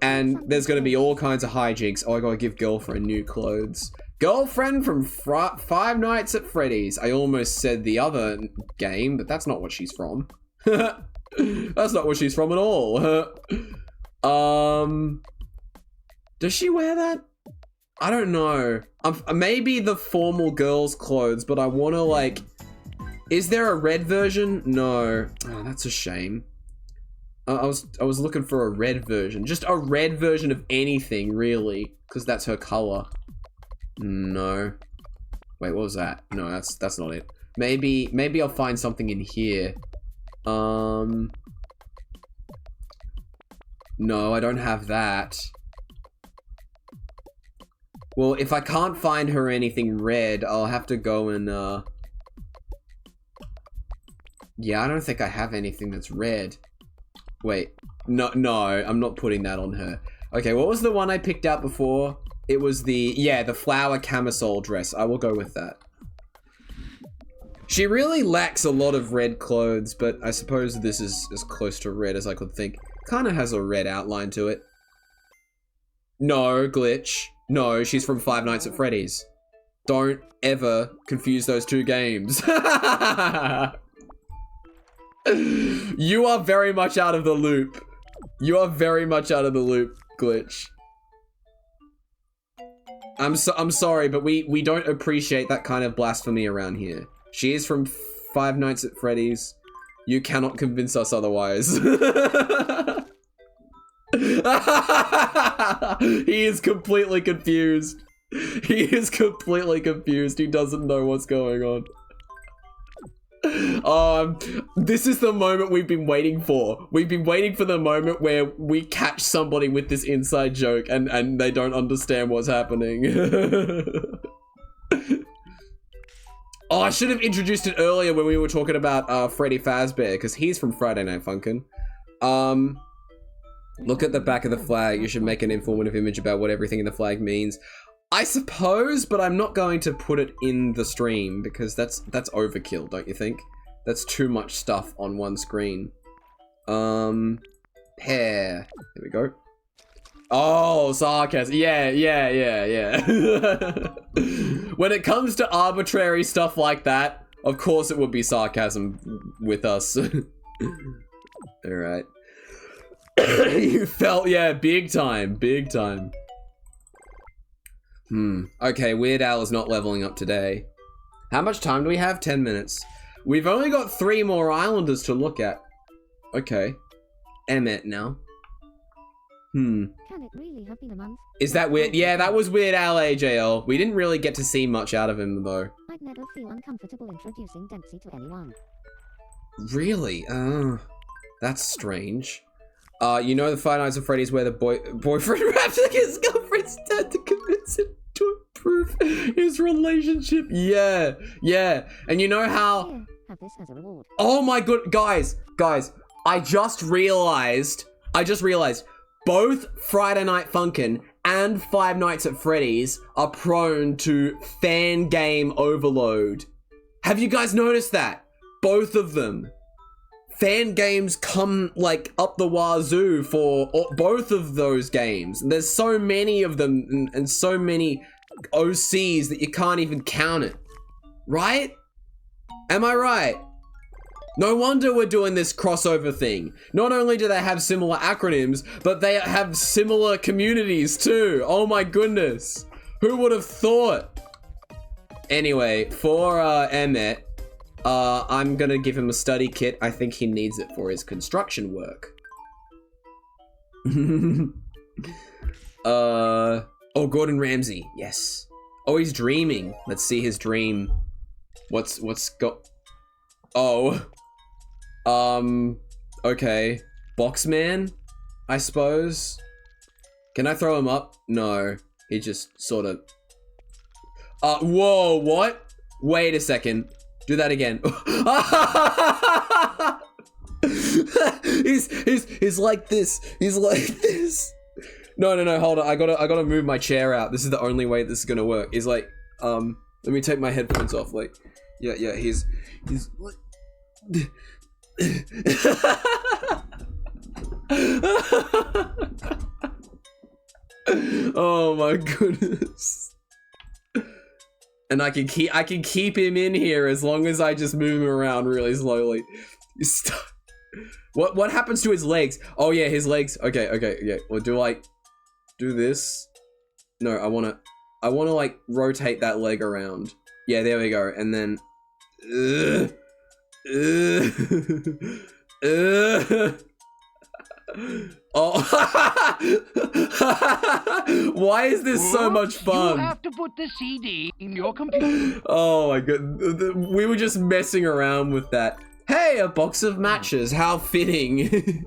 And there's gonna be all kinds of hijinks. Oh, I gotta give girlfriend new clothes. Girlfriend from Five Nights at Freddy's. I almost said the other game, but that's not what she's from. That's not what she's from at all. Does she wear that? I don't know. Maybe the formal girls' clothes, but I want to, like... Is there a red version? No. Oh, that's a shame. I was looking for a red version. Just a red version of anything, really. Because that's her color. No. Wait, what was that? No, that's not it. Maybe I'll find something in here. No, I don't have that. Well, if I can't find her anything red, I'll have to go and, yeah, I don't think I have anything that's red. Wait. No, I'm not putting that on her. Okay, what was the one I picked out before? It was the flower camisole dress. I will go with that. She really lacks a lot of red clothes, but I suppose this is as close to red as I could think. Kind of has a red outline to it. No, Glitch. No, she's from Five Nights at Freddy's. Don't ever confuse those two games. You are very much out of the loop. You are very much out of the loop, Glitch. I'm sorry, but we don't appreciate that kind of blasphemy around here. She is from Five Nights at Freddy's. You cannot convince us otherwise. He is completely confused. He is completely confused. He doesn't know what's going on. This is the moment we've been waiting for. We've been waiting for the moment where we catch somebody with this inside joke and they don't understand what's happening. Oh, I should have introduced it earlier when we were talking about Freddy Fazbear, because he's from Friday Night Funkin'. Look at the back of the flag. You should make an informative image about what everything in the flag means. I suppose, but I'm not going to put it in the stream because that's overkill, don't you think? That's too much stuff on one screen. Pear. There we go. Oh, sarcasm. Yeah. When it comes to arbitrary stuff like that, of course it would be sarcasm with us. Alright. You felt, yeah, big time. Okay, Weird Al is not leveling up today. How much time do we have? 10 minutes. We've only got 3 more islanders to look at. Okay. Emmet now. Can it really have been a month? Is that weird? Yeah, that was Weird Al AJL. We didn't really get to see much out of him, though. I'd never feel uncomfortable introducing Dempsey to anyone. Really? That's strange. You know the Five Nights at Freddy's where the boyfriend raps like his girlfriend's dead to convince him to improve his relationship? Yeah. And you know how... Here, have this as a reward. Oh my god, guys, I just realized both Friday Night Funkin' and Five Nights at Freddy's are prone to fan game overload. Have you guys noticed that? Both of them. Fan games come, like, up the wazoo for both of those games. There's so many of them and so many OCs that you can't even count it. Right? Am I right? No wonder we're doing this crossover thing. Not only do they have similar acronyms, but they have similar communities too. Oh my goodness. Who would have thought? Anyway, for Emmet, I'm gonna give him a study kit. I think he needs it for his construction work. Oh, Gordon Ramsay. Yes. Oh, he's dreaming. Let's see his dream. What's Oh. Okay. Boxman? I suppose. Can I throw him up? No. He just sort of... whoa, what? Wait a second. Do that again. He's like this. He's like this. No, hold on. I gotta move my chair out. This is the only way this is gonna work. He's like, let me take my headphones off. Like, yeah, he's like... Oh my goodness. And I can keep him in here as long as I just move him around really slowly. What happens to his legs? Oh yeah, his legs. Okay. Well, do this? No, I wanna like rotate that leg around. Yeah, there we go. And then oh. Why is this so much fun? You have to put the CD in your computer. Oh my god. We were just messing around with that. Hey, a box of matches. How fitting.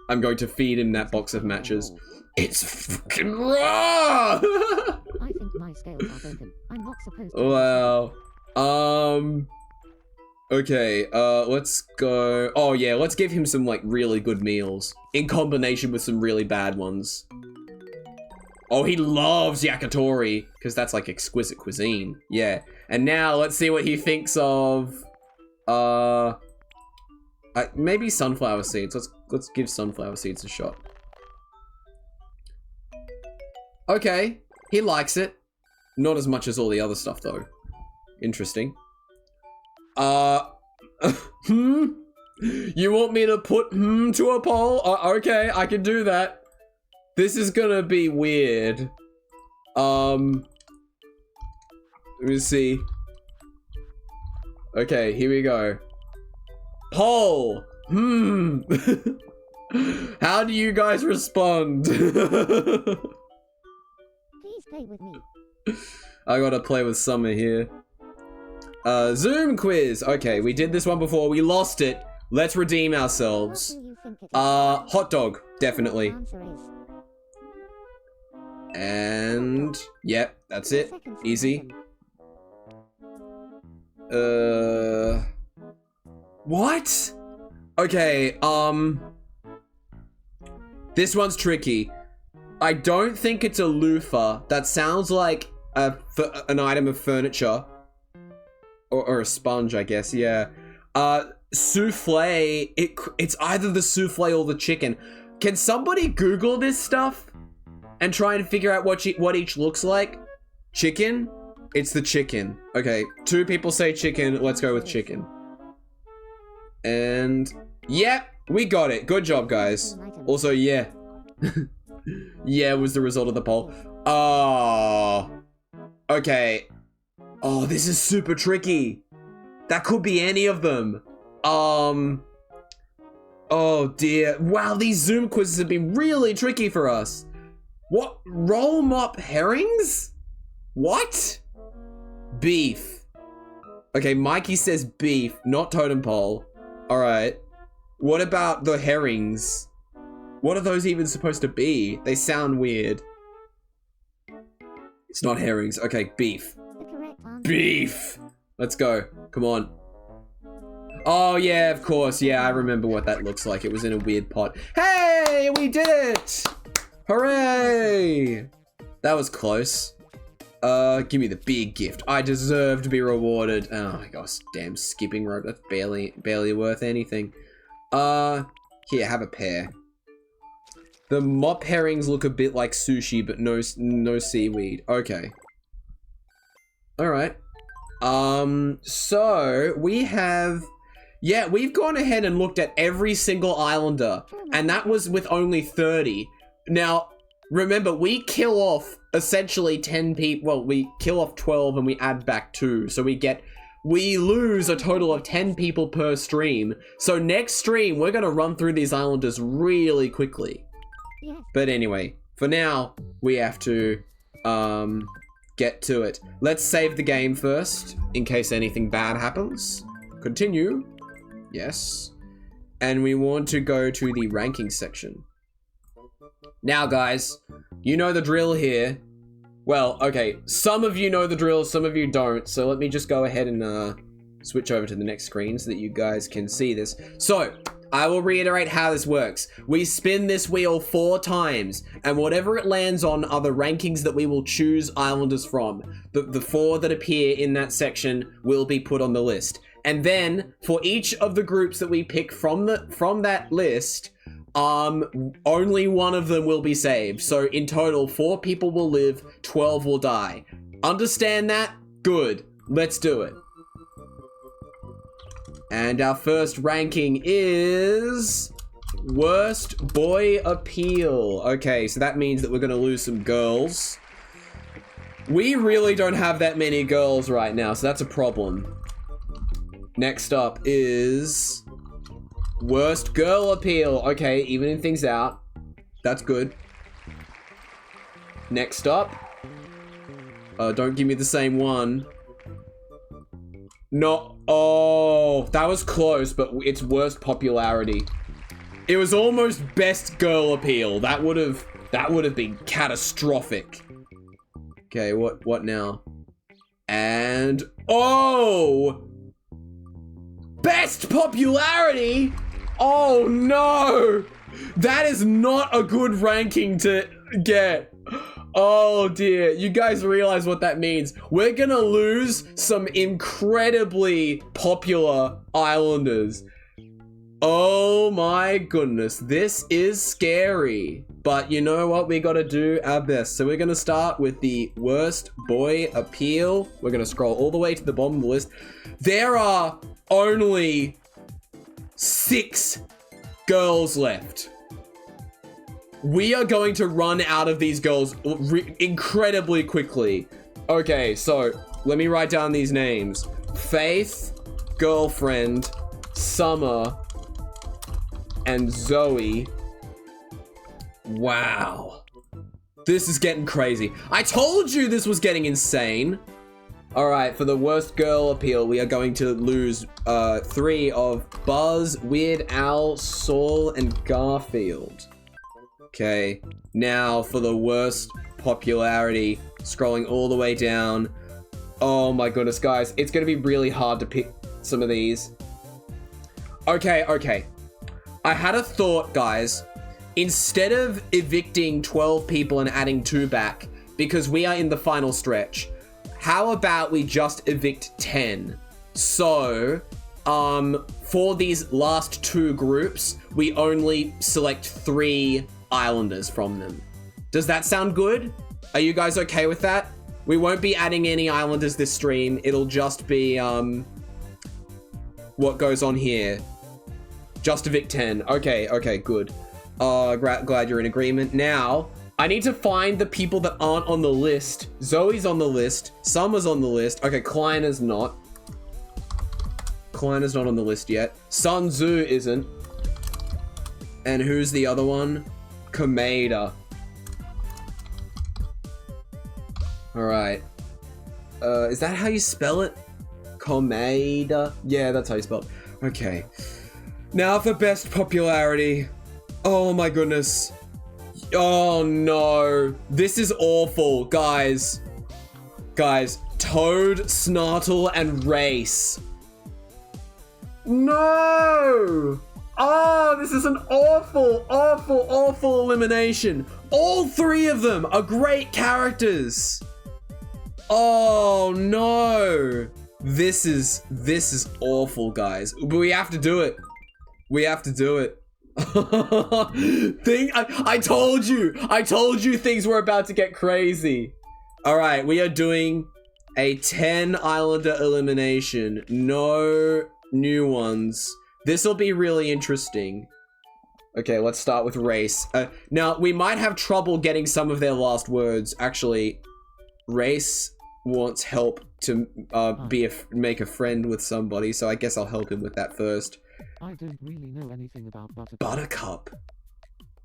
I'm going to feed him that box of matches. It's fucking raw. I think my scales are broken. I'm not supposed to. Wow. Okay, let's go. Oh yeah, let's give him some like really good meals in combination with some really bad ones. Oh, he loves yakitori because that's like exquisite cuisine. Yeah. And now let's see what he thinks of maybe sunflower seeds. Let's give sunflower seeds a shot. Okay, he likes it. Not as much as all the other stuff though. Interesting. You want me to put to a poll? Okay, I can do that. This is gonna be weird. Let me see. Okay, here we go. Poll. How do you guys respond? Please play with me. I gotta play with Summer here. Zoom quiz. Okay, we did this one before. We lost it. Let's redeem ourselves. What do you think it is? Hot dog, definitely. The answer is And yep, that's it. second from Easy. bottom. What? Okay, this one's tricky. I don't think it's a loofah. That sounds like an item of furniture. Or a sponge, I guess, yeah. Souffle, it's either the souffle or the chicken. Can somebody Google this stuff? And try and figure out what each looks like? Chicken? It's the chicken. Okay, 2 people say chicken, let's go with chicken. And, yep, we got it. Good job, guys. Also, yeah. Yeah, was the result of the poll. Oh. Okay. Oh, this is super tricky. That could be any of them. Oh dear. Wow, these Zoom quizzes have been really tricky for us. What? Roll mop herrings? What? Beef. Okay, Mikey says beef, not totem pole. Alright. What about the herrings? What are those even supposed to be? They sound weird. It's not herrings. Okay, beef. The correct answer. Beef! Let's go. Come on. Oh, yeah, of course. Yeah, I remember what that looks like. It was in a weird pot. Hey, we did it! Hooray! That was close. Give me the big gift. I deserve to be rewarded. Oh my gosh, damn skipping rope. That's barely worth anything. Here, have a pair. The mop herrings look a bit like sushi, but no seaweed. Okay. Alright. So we have... Yeah, we've gone ahead and looked at every single islander, and that was with only 30. Now, remember, we kill off essentially 10 people. Well, we kill off 12 and we add back 2. So we lose a total of 10 people per stream. So next stream, we're going to run through these islanders really quickly. Yes. But anyway, for now, we have to get to it. Let's save the game first, in case anything bad happens. Continue. Yes. and we want to go to the ranking section. Now, guys, you know the drill here. Well, okay, some of you know the drill, some of you don't. So let me just go ahead and switch over to the next screen so that you guys can see this. So, I will reiterate how this works. We spin this wheel 4 times, and whatever it lands on are the rankings that we will choose islanders from. The 4 that appear in that section will be put on the list. And then, for each of the groups that we pick from that list, only one of them will be saved. So in total, 4 people will live, 12 will die. Understand that? Good. Let's do it. And our first ranking is worst boy appeal. Okay, so that means that we're gonna lose some girls. We really don't have that many girls right now, so that's a problem. Next up is worst girl appeal. Okay, evening things out. That's good. Next up. Don't give me the same one. No. Oh, that was close, but it's worst popularity. It was almost best girl appeal. That would have been catastrophic. Okay, what now? And oh! Best popularity? Oh no! That is not a good ranking to get. Oh dear, you guys realize what that means. We're gonna lose some incredibly popular islanders. Oh my goodness, this is scary. But you know what, we gotta do our best. So we're gonna start with the worst boy appeal. We're gonna scroll all the way to the bottom of the list. There are only 6 girls left. We are going to run out of these girls incredibly quickly. Okay, so let me write down these names. Faith, girlfriend, Summer, and Zoe. Wow. This is getting crazy. I told you this was getting insane. All right, for the worst girl appeal, we are going to lose 3 of Buzz, Weird Al, Saul, and Garfield. Okay, now for the worst popularity, scrolling all the way down. Oh my goodness, guys, it's gonna be really hard to pick some of these. Okay. I had a thought, guys. Instead of evicting 12 people and adding 2 back, because we are in the final stretch, how about we just evict 10? So, for these last 2 groups, we only select 3 islanders from them. Does that sound good? Are you guys okay with that? We won't be adding any islanders this stream. It'll just be, what goes on here. Just evict 10. Okay, good. Glad you're in agreement. Now, I need to find the people that aren't on the list. Zoe's on the list. Summer's on the list. Okay, Kleiner's not. Kleiner's not on the list yet. Sun Tzu isn't. And who's the other one? Komeda. Alright. Is that how you spell it? Komeda? Yeah, that's how you spell it. Okay. Now for best popularity. Oh my goodness. Oh no. This is awful, guys. Toad, Snartle, and Race. No! Oh, this is an awful elimination. All 3 of them are great characters. Oh no. This is awful, guys. But we have to do it. I told you things were about to get crazy. All right, we are doing a 10 Islander elimination. No new ones. This will be really interesting. Okay, let's start with Race. Now, we might have trouble getting some of their last words. Actually, Race wants help to make a friend with somebody, so I guess I'll help him with that first. I don't really know anything about Buttercup. Buttercup.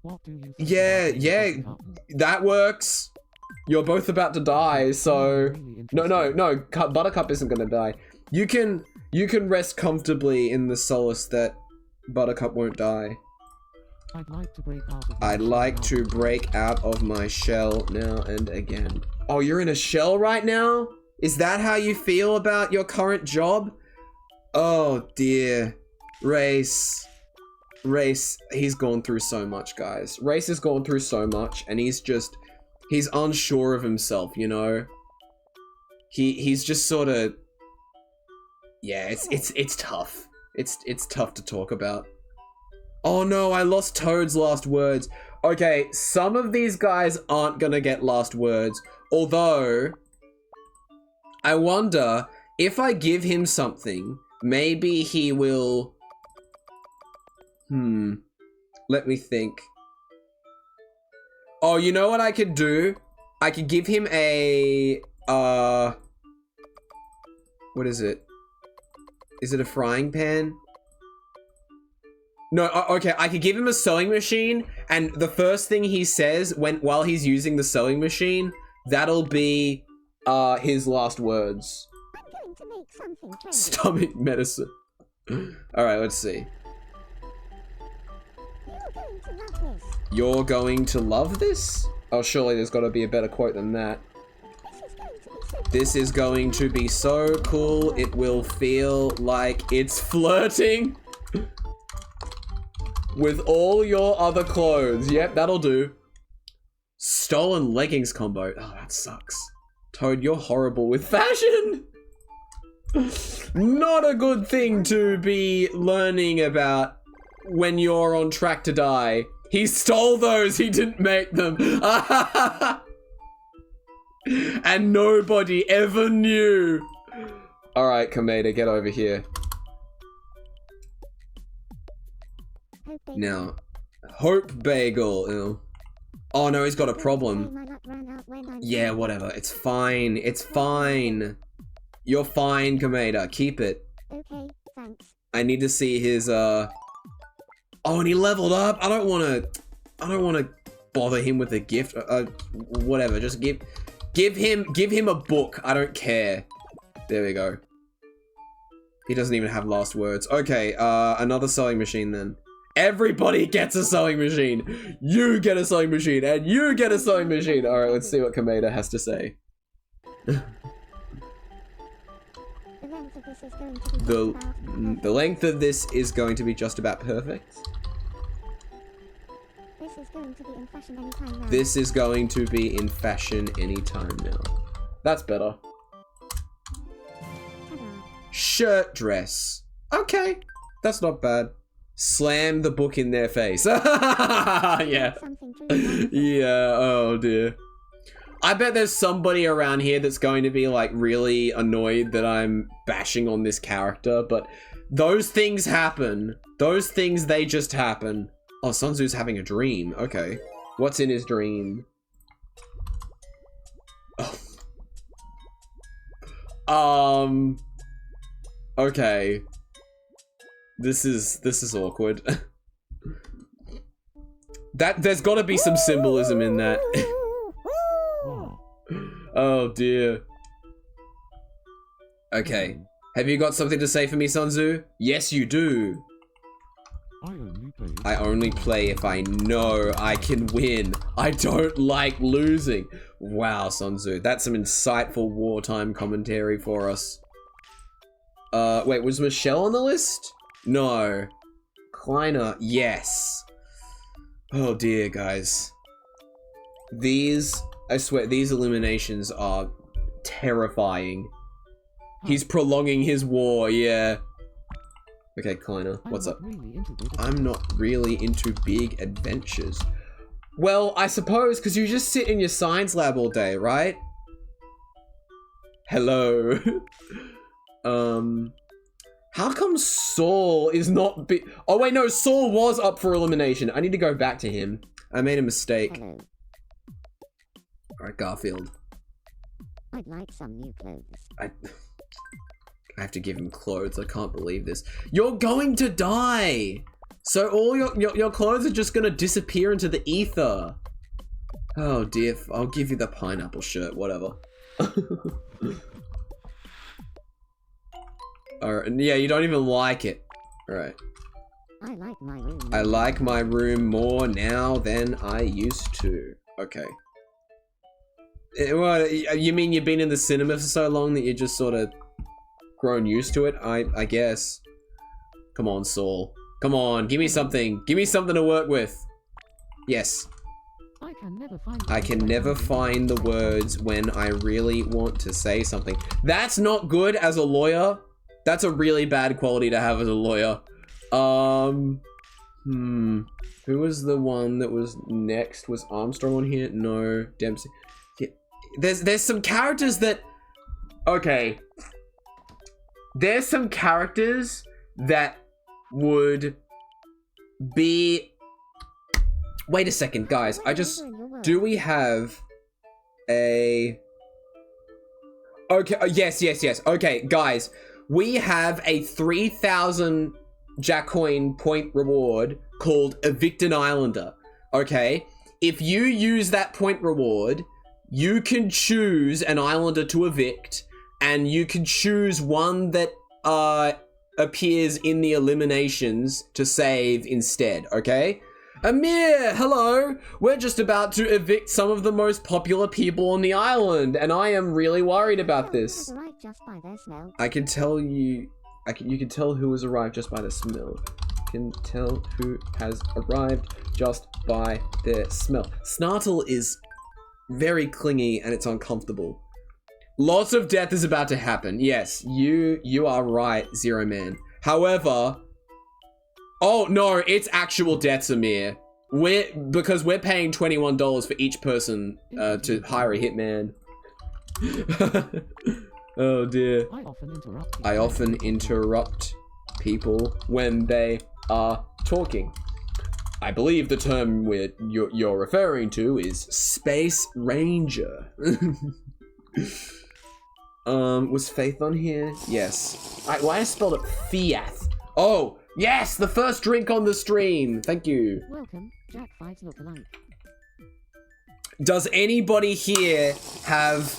What do you think Yeah, about Buttercup? that works. You're both about to die, so... No, Buttercup isn't gonna die. You can rest comfortably in the solace that Buttercup won't die. I'd like to break out of I'd like to break out of my shell now and again. Oh, you're in a shell right now? Is that how you feel about your current job? Oh dear. Race, he's gone through so much, guys. Race has gone through so much, and he's unsure of himself, you know? He's just sort of... Yeah, it's tough. It's tough to talk about. Oh no, I lost Toad's last words. Okay, some of these guys aren't gonna get last words. Although, I wonder if I give him something, maybe he will... Let me think. Oh, you know what I could do? I could give him a... What is it? Is it a frying pan? No, okay, I could give him a sewing machine, and the first thing he says while he's using the sewing machine, that'll be his last words. I'm going to make something trendy. Stomach medicine. Alright, let's see. You're going to love this. You're going to love this? Oh, surely there's gotta be a better quote than that. This is going to be so This is going to be so cool, it will feel like it's flirting with all your other clothes. Yep, that'll do. Stolen leggings combo. Oh, that sucks. Toad, you're horrible with fashion. Not a good thing to be learning about when you're on track to die. He stole those, he didn't make them. And nobody ever knew. Alright, Komeda, get over here. Now, Hope Bagel. Ew. Oh no, he's got a problem. Yeah, whatever. It's fine. It's fine. You're fine, Komeda. Keep it. Okay, thanks. I need to see his, Oh, and he leveled up. I don't want to bother him with a gift. Whatever. Just give him a book. I don't care. There we go. He doesn't even have last words. Okay, another sewing machine then. Everybody gets a sewing machine. You get a sewing machine, and you get a sewing machine. All right, let's see what Komeda has to say. The length of this is going to be just about perfect. This is going to be in fashion anytime now. This is going to be in fashion anytime now. That's better. Ta-da. Shirt dress. Okay, that's not bad. Slam the book in their face. Yeah. Something true. Yeah, oh dear. I bet there's somebody around here that's going to be like really annoyed that I'm bashing on this character, but those things happen. Those things, they just happen. Oh, Sun Tzu's having a dream. Okay. What's in his dream? Oh. Okay. This is awkward. There's gotta be some symbolism in that. Oh dear. Okay. Have you got something to say for me, Sun Tzu? Yes, you do. I only play if I know I can win. I don't like losing. Wow, Sun Tzu. That's some insightful wartime commentary for us. Wait, was Michelle on the list? No. Kleiner, yes. Oh dear, guys. These, I swear, these eliminations are terrifying. He's prolonging his war, yeah. Okay, Kleiner, what's up? I'm not really into big adventures. Well, I suppose, because you just sit in your science lab all day, right? Hello. How come Saul is not oh wait, no, Saul was up for elimination. I need to go back to him. I made a mistake. Hello. Alright, Garfield. I'd like some new clothes. I have to give him clothes. I can't believe this. You're going to die! So all your clothes are just gonna disappear into the ether. Oh dear, I'll give you the pineapple shirt, whatever. Alright, yeah, you don't even like it. Alright. I like my room. I like my room more now than I used to. Okay. Well, you mean you've been in the cinema for so long that you're just sort of grown used to it? I guess. Come on, Saul. Come on, give me something. Give me something to work with. Yes. I can never find the words when I really want to say something. That's not good as a lawyer. That's a really bad quality to have as a lawyer. Who was the one that was next? Was Armstrong on here? No. Dempsey. Yeah. There's some characters that... Okay. There's some characters that would be... Wait a second, guys. Do we have a... Okay, yes. Okay, guys. We have a 3,000 Jack5 point reward called Evict an Islander. Okay? If you use that point reward, you can choose an islander to evict, and you can choose one that appears in the eliminations to save instead, okay? Amir, hello! We're just about to evict some of the most popular people on the island, and I am really worried about this. I can tell you... you can tell who has arrived just by the smell. Can tell who has arrived just by their smell. Snartle is very clingy and it's uncomfortable. Lots of death is about to happen. Yes, you are right, Zero Man. However... Oh, no, it's actual deaths, Amir. Because we're paying $21 for each person to hire a hitman. Oh, dear. I often interrupt people when they are talking. I believe the term you're referring to is Space Ranger. Was Faith on here? Yes. Why I spelled it Fiat? Oh, yes, the first drink on the stream. Thank you. Welcome, Jack5's lookalike. Does anybody here have...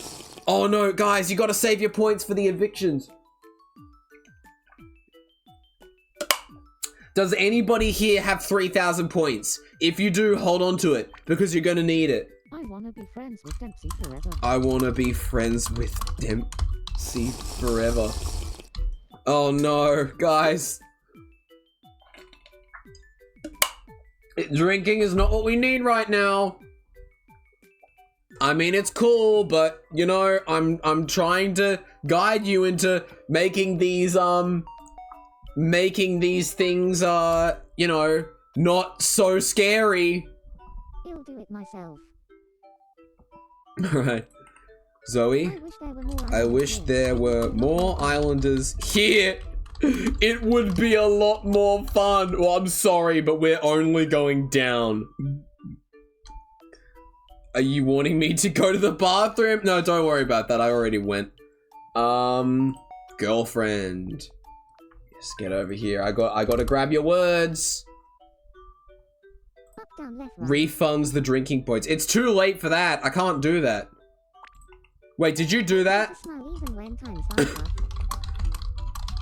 Oh no, guys, you gotta save your points for the evictions. Does anybody here have 3,000 points? If you do, hold on to it, because you're gonna need it. I wanna be friends with Dempsey forever. I wanna be friends with Dempsey forever. Oh no, guys. Drinking is not what we need right now. I mean, it's cool, but you know, I'm trying to guide you into making these things you know, not so scary. I'll do it myself. Alright. Zoe, I wish there were more islanders here. It would be a lot more fun. Well, I'm sorry, but we're only going down. Are you wanting me to go to the bathroom? No, don't worry about that. I already went. Girlfriend. Yes, get over here. I got to grab your words. Up, down, left, right. Refunds the drinking points. It's too late for that. I can't do that. Wait, did you do that? Smile even when times are tough.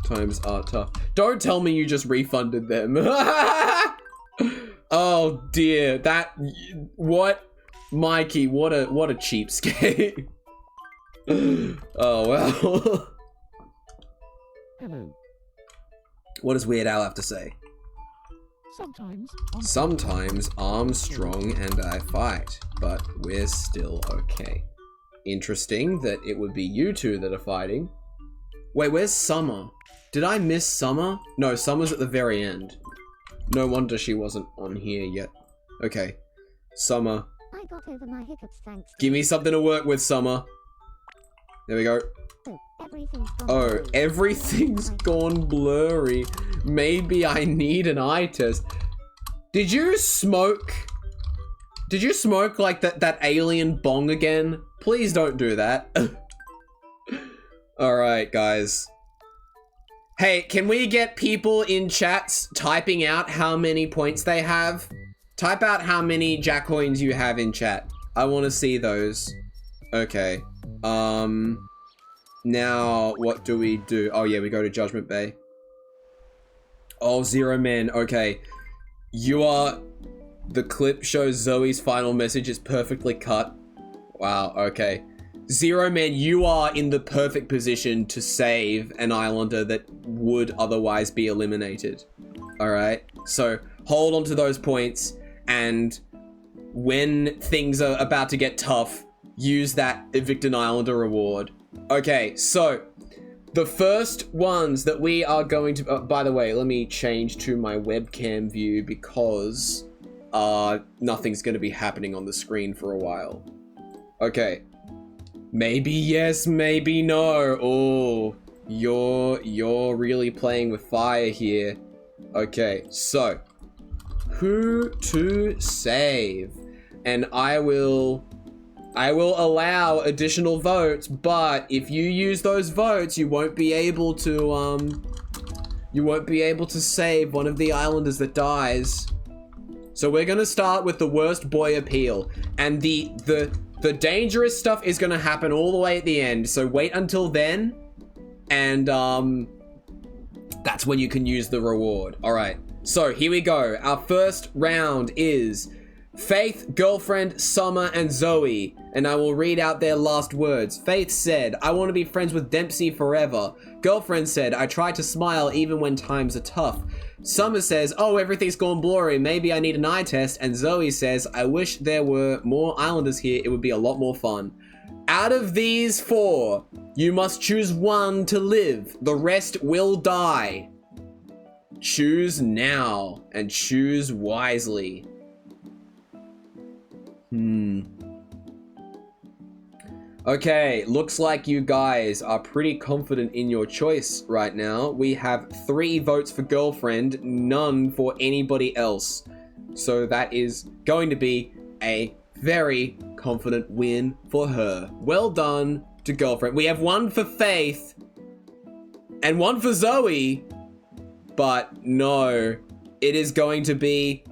Times are tough. Don't tell me you just refunded them. Oh dear, what? Mikey, what a cheapskate. Oh well. Hello. What does Weird Al have to say? Sometimes Armstrong and I fight, but we're still okay. Interesting that it would be you two that are fighting. Wait, where's Summer? Did I miss Summer? No, Summer's at the very end. No wonder she wasn't on here yet. Okay. Summer. I got over my hiccups, thanks. Give me something to work with, Summer. There we go. Oh, everything's gone blurry. Maybe I need an eye test. Did you smoke? Did you smoke like that alien bong again? Please don't do that. Alright, guys. Hey, can we get people in chats typing out how many points they have? Type out how many Jack coins you have in chat. I want to see those. Okay. Now, what do we do? Oh yeah, we go to Judgment Bay. Oh, Zero Man, okay. You are... The clip shows Zoe's final message is perfectly cut. Wow, okay. Zero Man, you are in the perfect position to save an islander that would otherwise be eliminated. Alright? So, hold on to those points, and when things are about to get tough, use that Evict an Islander reward. Okay, so... The first ones that we are going to... by the way, let me change to my webcam view because nothing's going to be happening on the screen for a while. Okay. Maybe yes, maybe no. Oh, you're really playing with fire here. Okay, so who to save? And I will allow additional votes, but if you use those votes, you won't be able to save one of the islanders that dies. So we're gonna start with the worst boy appeal, and the dangerous stuff is gonna happen all the way at the end. So wait until then, and that's when you can use the reward. All right. So here we go. Our first round is Faith, Girlfriend, Summer, and Zoe, and I will read out their last words. Faith said, I want to be friends with Dempsey forever. Girlfriend said, I try to smile even when times are tough. Summer says, oh, everything's gone blurry, maybe I need an eye test. And Zoe says, I wish there were more islanders here, it would be a lot more fun. Out of these four, you must choose one to live, the rest will die. Choose now, and choose wisely. Okay, looks like you guys are pretty confident in your choice right now. We have 3 votes for Girlfriend, none for anybody else. So that is going to be a very confident win for her. Well done to Girlfriend. We have 1 for Faith and 1 for Zoe, but no, it is going to be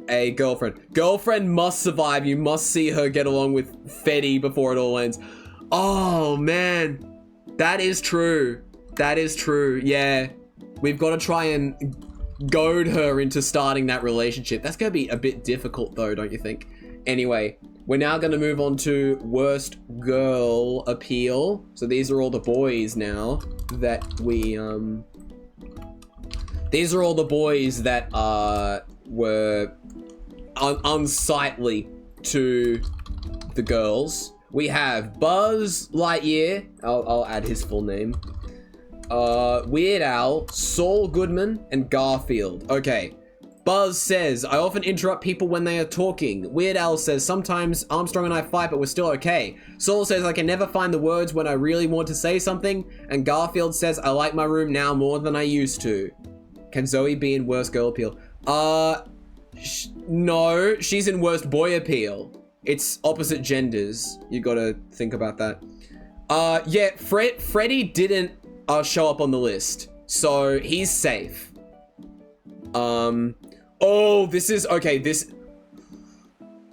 a Girlfriend. Girlfriend must survive. You must see her get along with Fetty before it all ends. Oh, man. That is true. That is true. Yeah. We've got to try and goad her into starting that relationship. That's going to be a bit difficult, though, don't you think? Anyway, we're now going to move on to Worst Girl Appeal. So these are all the boys now that we, These are all the boys that, were unsightly to the girls. We have Buzz Lightyear. I'll add his full name. Weird Al, Saul Goodman, and Garfield. Okay. Buzz says, I often interrupt people when they are talking. Weird Al says, sometimes Armstrong and I fight, but we're still okay. Saul says, I can never find the words when I really want to say something. And Garfield says, I like my room now more than I used to. Can Zoe be in Worst Girl Appeal? No, she's in Worst Boy Appeal. It's opposite genders. You gotta think about that. Yeah, Freddy didn't show up on the list, so he's safe. Oh, this is, okay, this...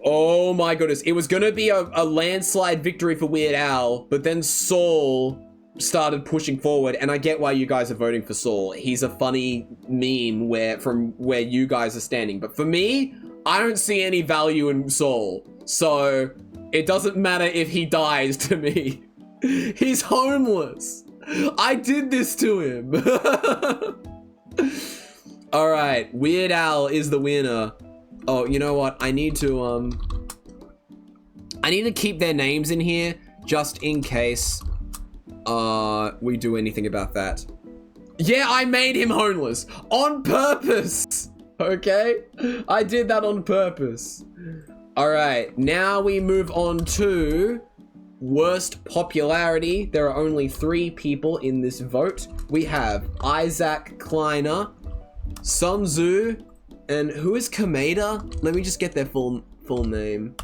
Oh my goodness. It was gonna be a landslide victory for Weird Al, but then Saul started pushing forward, and I get why you guys are voting for Saul. He's a funny meme from where you guys are standing. But for me, I don't see any value in Saul. So it doesn't matter if he dies to me. He's homeless. I did this to him. All right, Weird Al is the winner. Oh, you know what? I need to keep their names in here just in case we do anything about that. Yeah, I made him homeless on purpose. Okay? I did that on purpose. All right, now we move on to Worst Popularity. There are only 3 people in this vote. We have Isaac Kleiner, Sun Tzu, and who is Kameda? Let me just get their full name.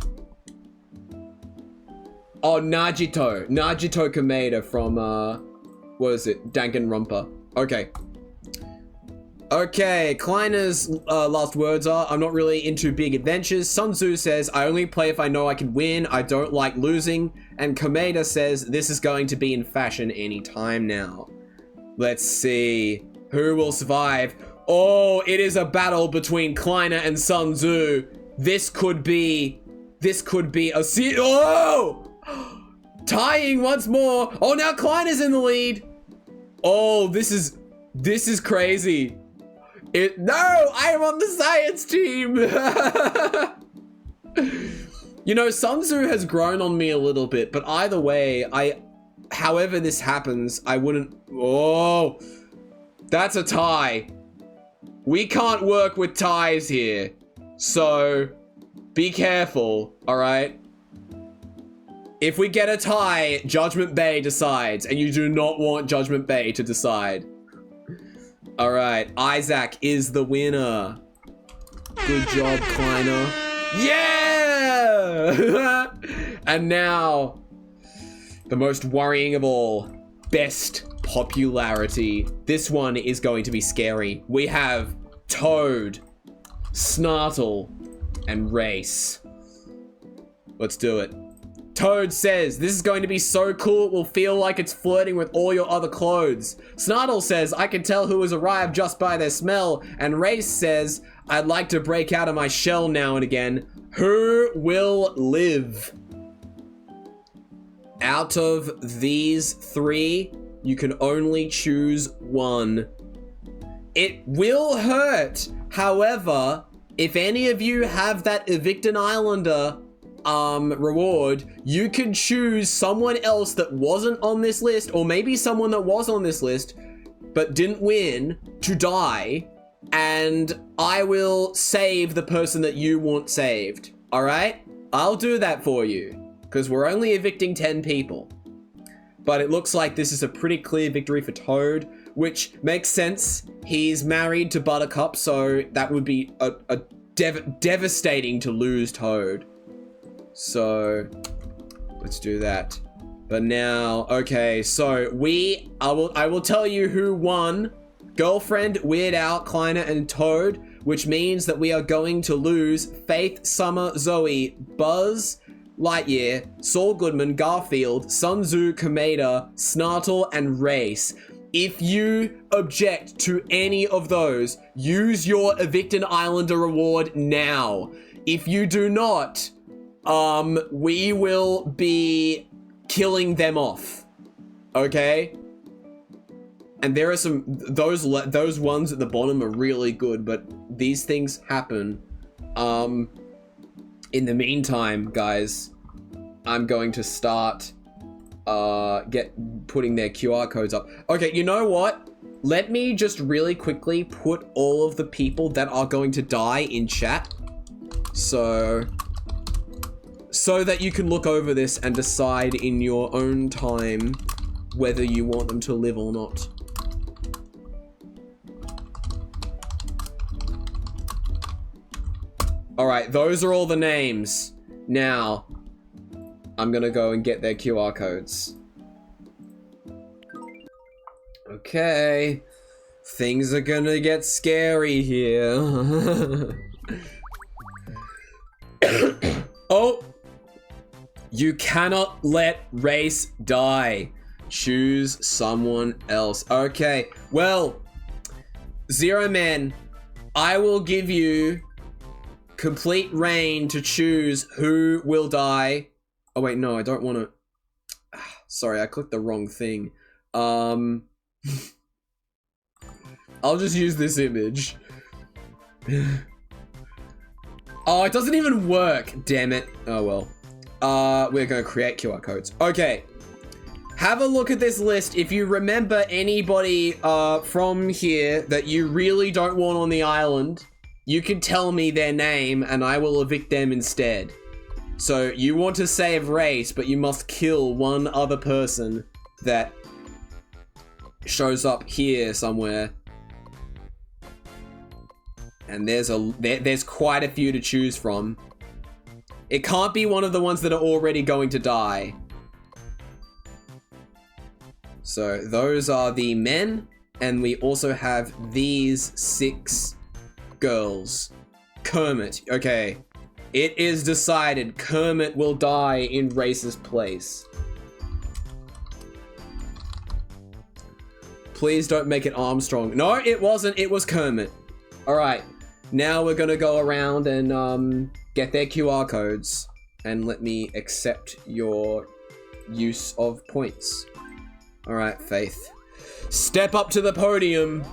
Oh, Najito Kameda from, what is it? Danganronpa. Okay. Okay, Kleiner's last words are, I'm not really into big adventures. Sun Tzu says, I only play if I know I can win. I don't like losing. And Kameda says, this is going to be in fashion any time now. Let's see. Who will survive? Oh, it is a battle between Kleiner and Sun Tzu. This could be a oh! Tying once more. Oh, now Kleiner's in the lead. Oh, this is crazy. No, I am on the science team. You know, Sun Tzu has grown on me a little bit, but either way, however this happens, I wouldn't, oh, that's a tie. We can't work with ties here. So, be careful, all right? If we get a tie, Judgment Bay decides, and you do not want Judgment Bay to decide. All right, Isaac is the winner. Good job, Kleiner. Yeah! And now, the most worrying of all, best popularity. This one is going to be scary. We have Toad, Snartle, and Race. Let's do it. Toad says, this is going to be so cool it will feel like it's flirting with all your other clothes. Snartle says, I can tell who has arrived just by their smell. And Race says, I'd like to break out of my shell now and again. Who will live? Out of these three, you can only choose one. It will hurt. However, if any of you have that Evict an Islander reward, you can choose someone else that wasn't on this list, or maybe someone that was on this list but didn't win to die, and I will save the person that you want saved. All right? I'll do that for you because we're only evicting 10 people. But it looks like this is a pretty clear victory for Toad, which makes sense. He's married to Buttercup, so that would be a devastating to lose Toad. So let's do that. But now, okay, so I will tell you who won. Girlfriend, Weird Al, Kleiner, and Toad, which means that we are going to lose Faith, Summer, Zoe, Buzz Lightyear, Saul Goodman, Garfield, Sun Tzu, Komeda, Snartle, and Race. If you object to any of those, use your Evict an Islander reward now. If you do not, we will be killing them off. Okay? And there are some, those ones at the bottom are really good, but these things happen. In the meantime, guys, I'm going to start putting their QR codes up. Okay, you know what? Let me just really quickly put all of the people that are going to die in chat. So that you can look over this and decide in your own time whether you want them to live or not. All right, those are all the names. Now, I'm gonna go and get their QR codes. Okay, things are gonna get scary here. Oh, you cannot let Race die. Choose someone else. Okay, well, Zero Man, I will give you complete reign to choose who will die. Oh wait, no, I don't want to. Sorry, I clicked the wrong thing. I'll just use this image. Oh, it doesn't even work. Damn it. Oh well. We're gonna create QR codes. Okay. Have a look at this list. If you remember anybody from here that you really don't want on the island, you can tell me their name and I will evict them instead. So you want to save Race, but you must kill one other person that shows up here somewhere. And there's quite a few to choose from. It can't be one of the ones that are already going to die. So those are the men, and we also have these 6 girls. Kermit, okay. It is decided Kermit will die in Race's place. Please don't make it Armstrong. No, it wasn't. It was Kermit. All right. Now we're gonna go around and get their QR codes and let me accept your use of points. All right, Faith. Step up to the podium.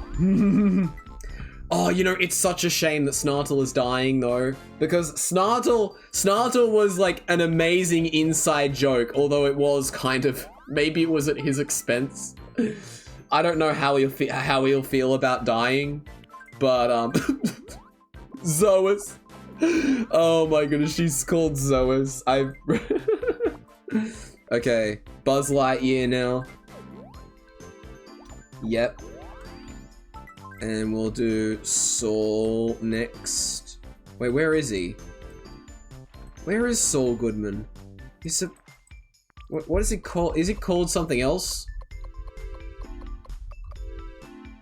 Oh, you know, it's such a shame that Snartle is dying though, because Snartle was like an amazing inside joke, although it was kind of, maybe it was at his expense. I don't know how he'll feel about dying, but Zoas. Oh my goodness, she's called Zoas. Okay, Buzz Lightyear now. Yep. And we'll do Saul next. Wait, where is he? Where is Saul Goodman? He's a... What is he called? Is he called something else?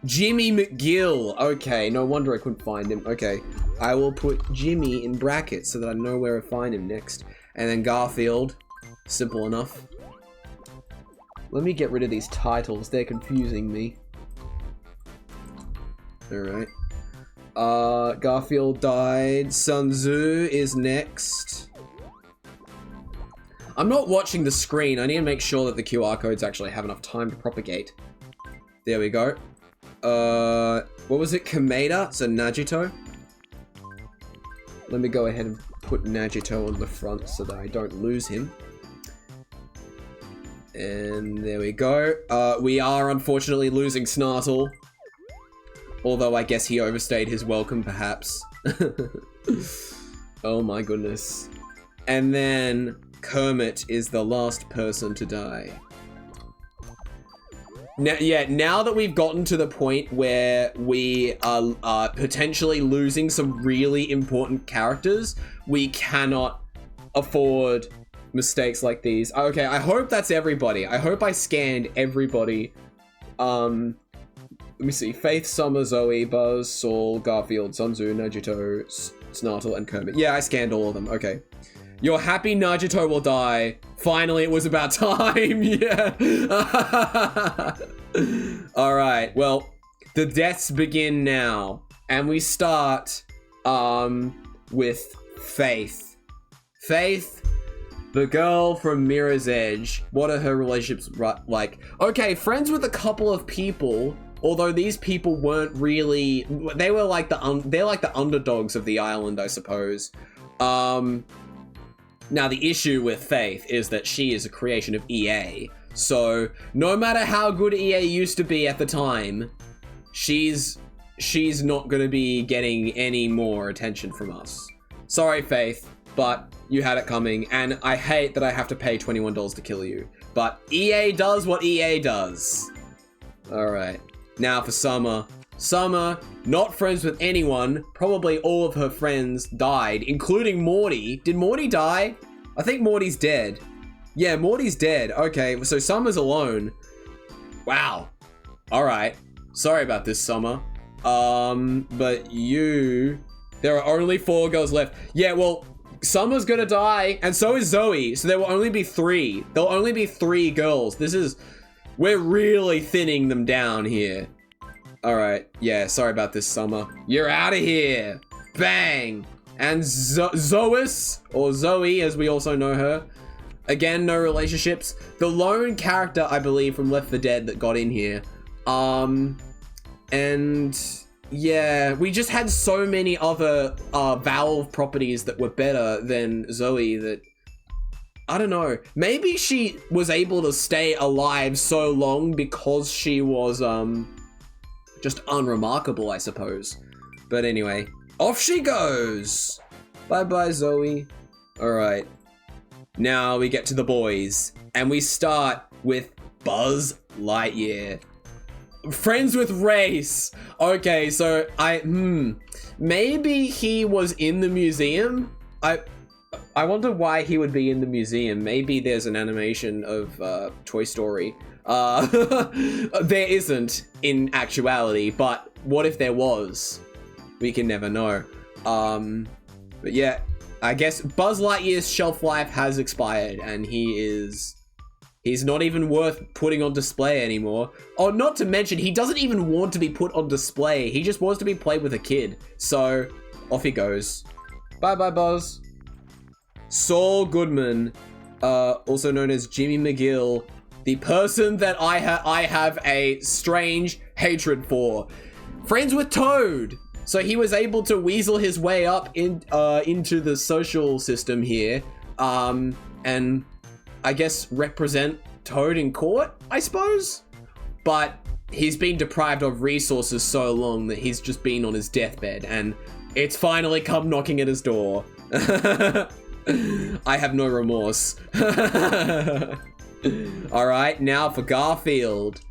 Jimmy McGill. Okay, no wonder I couldn't find him. Okay, I will put Jimmy in brackets so that I know where to find him next. And then Garfield. Simple enough. Let me get rid of these titles. They're confusing me. Alright. Garfield died. Sun Tzu is next. I'm not watching the screen. I need to make sure that the QR codes actually have enough time to propagate. There we go. What was it? Kameda? So Nagito. Let me go ahead and put Nagito on the front so that I don't lose him. And there we go. We are unfortunately losing Snartle. Although I guess he overstayed his welcome, perhaps. Oh my goodness. And then Kermit is the last person to die. Now, yeah, now that we've gotten to the point where we are potentially losing some really important characters, we cannot afford mistakes like these. Okay, I hope that's everybody. I hope I scanned everybody. Let me see. Faith, Summer, Zoe, Buzz, Saul, Garfield, Sun Tzu, Nagito, Snartle, and Kermit. Yeah, I scanned all of them. Okay. You're happy Nagito will die. Finally, it was about time. Yeah. All right. Well, the deaths begin now. And we start with Faith. Faith, the girl from Mirror's Edge. What are her relationships like? Okay, friends with a couple of people. Although these people weren't really, they were like they're like the underdogs of the island, I suppose. Now the issue with Faith is that she is a creation of EA. So no matter how good EA used to be at the time, she's not gonna be getting any more attention from us. Sorry, Faith, but you had it coming, and I hate that I have to pay $21 to kill you. But EA does what EA does. All right. Now for Summer. Summer, not friends with anyone. Probably all of her friends died, including Morty. Did Morty die? I think Morty's dead. Yeah, Morty's dead. Okay, so Summer's alone. Wow. All right. Sorry about this, Summer. But you... There are only 4 girls left. Yeah, well, Summer's gonna die, and so is Zoe. So there will only be 3. There'll only be 3 girls. This is... We're really thinning them down here. Alright, yeah, sorry about this, Summer. You're out of here! Bang! And Zois, or Zoe, as we also know her. Again, no relationships. The lone character, I believe, from Left 4 Dead that got in here. And... yeah, we just had so many other Valve properties that were better than Zoe that... I don't know. Maybe she was able to stay alive so long because she was, just unremarkable, I suppose. But anyway, off she goes. Bye-bye, Zoe. All right. Now we get to the boys, and we start with Buzz Lightyear. Friends with Race. Okay, so maybe he was in the museum? I wonder why he would be in the museum. Maybe there's an animation of Toy Story. There isn't in actuality, but what if there was? We can never know. But yeah, I guess Buzz Lightyear's shelf life has expired, and he's He's not even worth putting on display anymore. Oh, not to mention, he doesn't even want to be put on display. He just wants to be played with a kid. So, off he goes. Bye-bye, Buzz. Saul Goodman, also known as Jimmy McGill, the person that I have a strange hatred for. Friends with Toad. So he was able to weasel his way up into the social system here, and I guess represent Toad in court, I suppose? But he's been deprived of resources so long that he's just been on his deathbed, and it's finally come knocking at his door. I have no remorse. Alright, now for Garfield.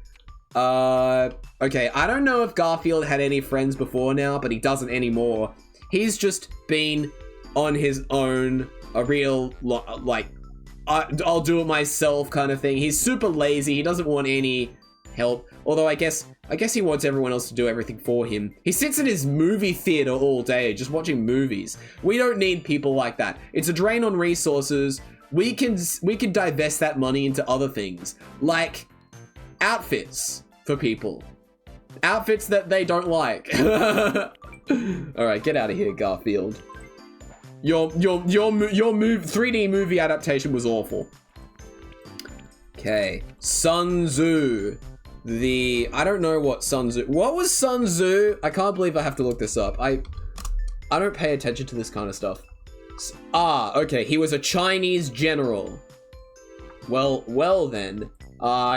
Okay, I don't know if Garfield had any friends before now, but he doesn't anymore. He's just been on his own, a real, like, I'll do it myself kind of thing. He's super lazy, he doesn't want any help. Although I guess he wants everyone else to do everything for him. He sits in his movie theater all day, just watching movies. We don't need people like that. It's a drain on resources. We can divest that money into other things, like outfits for people. Outfits that they don't like. Alright, get out of here, Garfield. Your 3D movie adaptation was awful. Okay, Sun Tzu. I don't know what Sun Tzu... What was Sun Tzu? I can't believe I have to look this up. I don't pay attention to this kind of stuff. Okay, he was a Chinese general. Well then.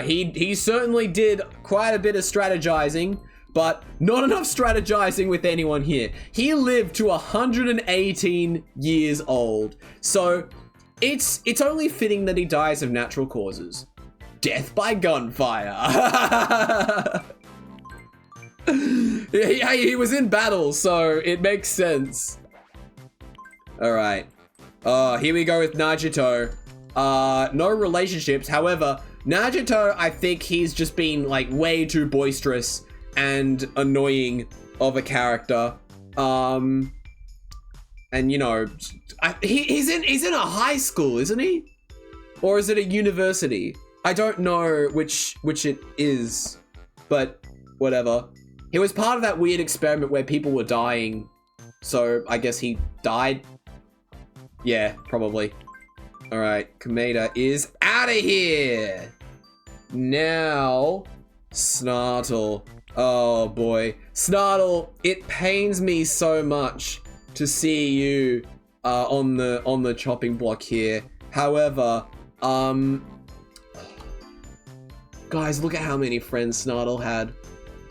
He certainly did quite a bit of strategizing, but not enough strategizing with anyone here. He lived to 118 years old, so it's only fitting that he dies of natural causes. Death by gunfire. He was in battle, so it makes sense. Alright. Here we go with Nagito. No relationships, however, Nagito, I think he's just been, like, way too boisterous and annoying of a character. And, you know, he's in a high school, isn't he? Or is it a university? I don't know which it is, but whatever. He was part of that weird experiment where people were dying, so I guess he died? Yeah, probably. Alright, Kameda is out of here! Now, Snartle. Oh boy. Snartle, it pains me so much to see you on the chopping block here. However, guys, look at how many friends Snartle had.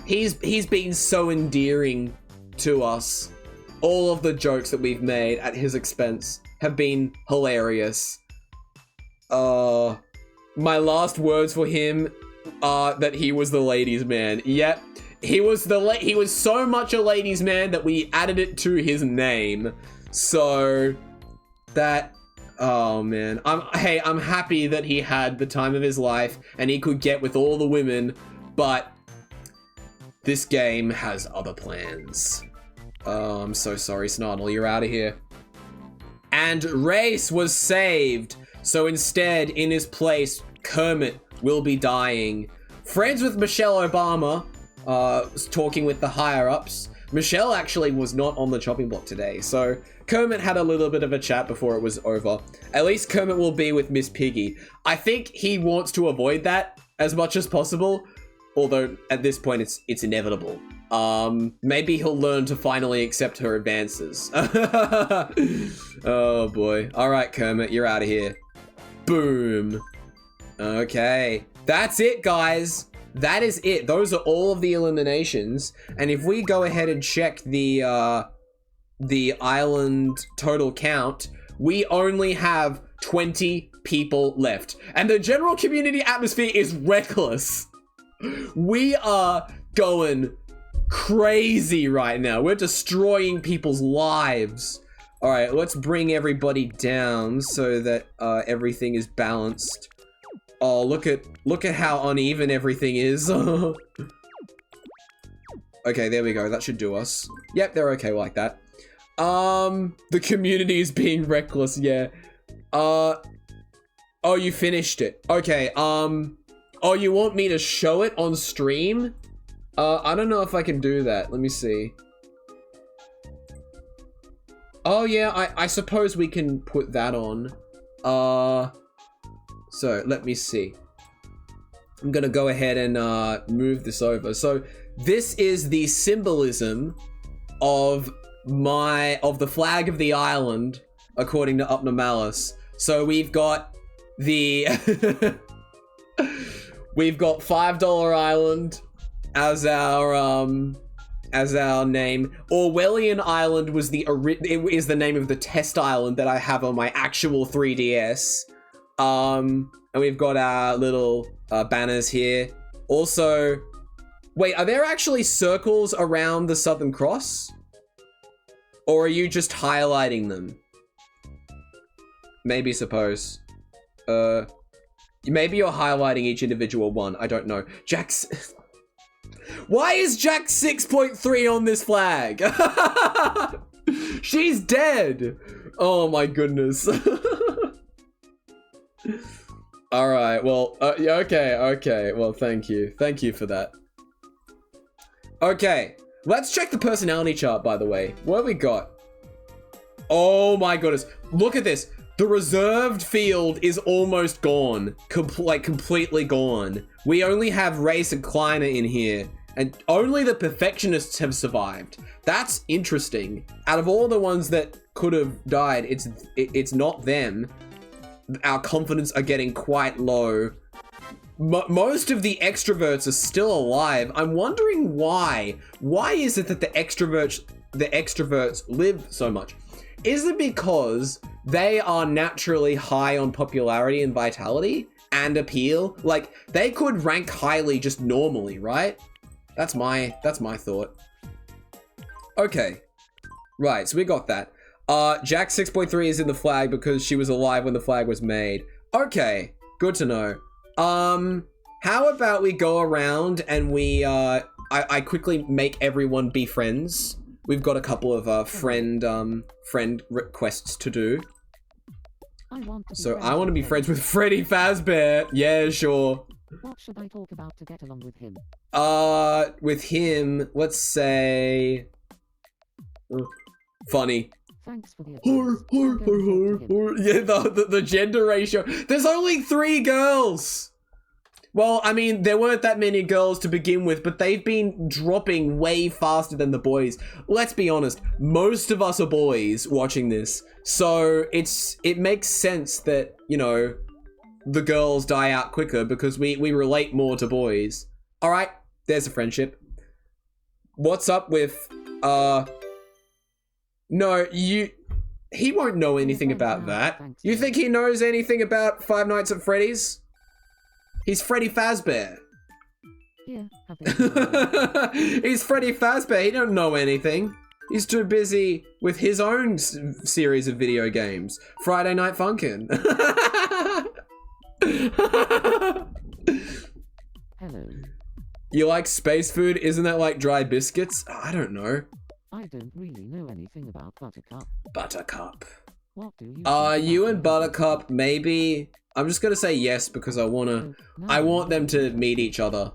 He's been so endearing to us. All of the jokes that we've made at his expense have been hilarious. My last words for him are that he was the ladies' man. Yep, he was so much a ladies' man that we added it to his name. So that, oh man, I'm happy that he had the time of his life and he could get with all the women, but this game has other plans. I'm so sorry, Snartle, you're out of here. And Race was saved. So instead, in his place, Kermit will be dying. Friends with Michelle Obama, talking with the higher-ups. Michelle actually was not on the chopping block today, so Kermit had a little bit of a chat before it was over. At least Kermit will be with Miss Piggy. I think he wants to avoid that as much as possible, although at this point it's inevitable. Maybe he'll learn to finally accept her advances. Oh boy. Alright, Kermit, you're out of here. Boom. Okay. That's it, guys. That is it. Those are all of the eliminations. And if we go ahead and check the island total count, we only have 20 people left. And the general community atmosphere is reckless. We are going crazy right now. We're destroying people's lives. All right, let's bring everybody down so that everything is balanced. Oh, look at how uneven everything is. Okay, there we go. That should do us. Yep, they're okay like that. The community is being reckless, yeah. Oh Oh, you finished it. Okay, oh, you want me to show it on stream? I don't know if I can do that. Let me see. Oh yeah, I suppose we can put that on. So let me see. I'm gonna go ahead and move this over. So this is the symbolism of the flag of the island, according to Upnormalis. So we've got the we've got $5 Island as our name. Orwellian Island was it is the name of the test island that I have on my actual 3DS. And we've got our little banners here. Also, wait, are there actually circles around the Southern Cross? Or are you just highlighting them? Maybe, suppose. Maybe you're highlighting each individual one. I don't know. Why is Jack 6.3 on this flag? She's dead. Oh my goodness. All right. Well, okay. Well, thank you. Thank you for that. Okay. Let's check the personality chart, by the way. What have we got? Oh my goodness. Look at this. The reserved field is almost gone. Completely gone. We only have Race and Kleiner in here. And only the perfectionists have survived. That's interesting. Out of all the ones that could have died, it's not them. Our confidence are getting quite low. Most of the extroverts are still alive. I'm wondering why. Why is it that the extroverts live so much? Is it because they are naturally high on popularity and vitality and appeal? Like, they could rank highly just normally, right? That's my thought. Okay. Right, so we got that. Jack 6.3 is in the flag because she was alive when the flag was made. Okay, good to know. How about we go around and we, I quickly make everyone be friends. We've got a couple of, friend requests to do. I want to be friends with Freddy Fazbear. Yeah, sure. What should I talk about to get along with him? With him, let's say... funny. Thanks for the Yeah, the gender ratio. There's only 3 girls! Well, I mean, there weren't that many girls to begin with, but they've been dropping way faster than the boys. Let's be honest, most of us are boys watching this, so it makes sense that, you know, the girls die out quicker because we relate more to boys. Alright, there's a friendship. What's up with, no, he won't know anything about that. You think he knows anything about Five Nights at Freddy's? He's Freddy Fazbear. Yeah, He's Freddy Fazbear. He don't know anything. He's too busy with his own series of video games. Friday Night Funkin'. Hello. You like space food? Isn't that like dry biscuits? I don't know. I don't really know anything about Buttercup. Buttercup. What do you You and Buttercup, maybe? I'm just gonna say yes because I want them to meet each other.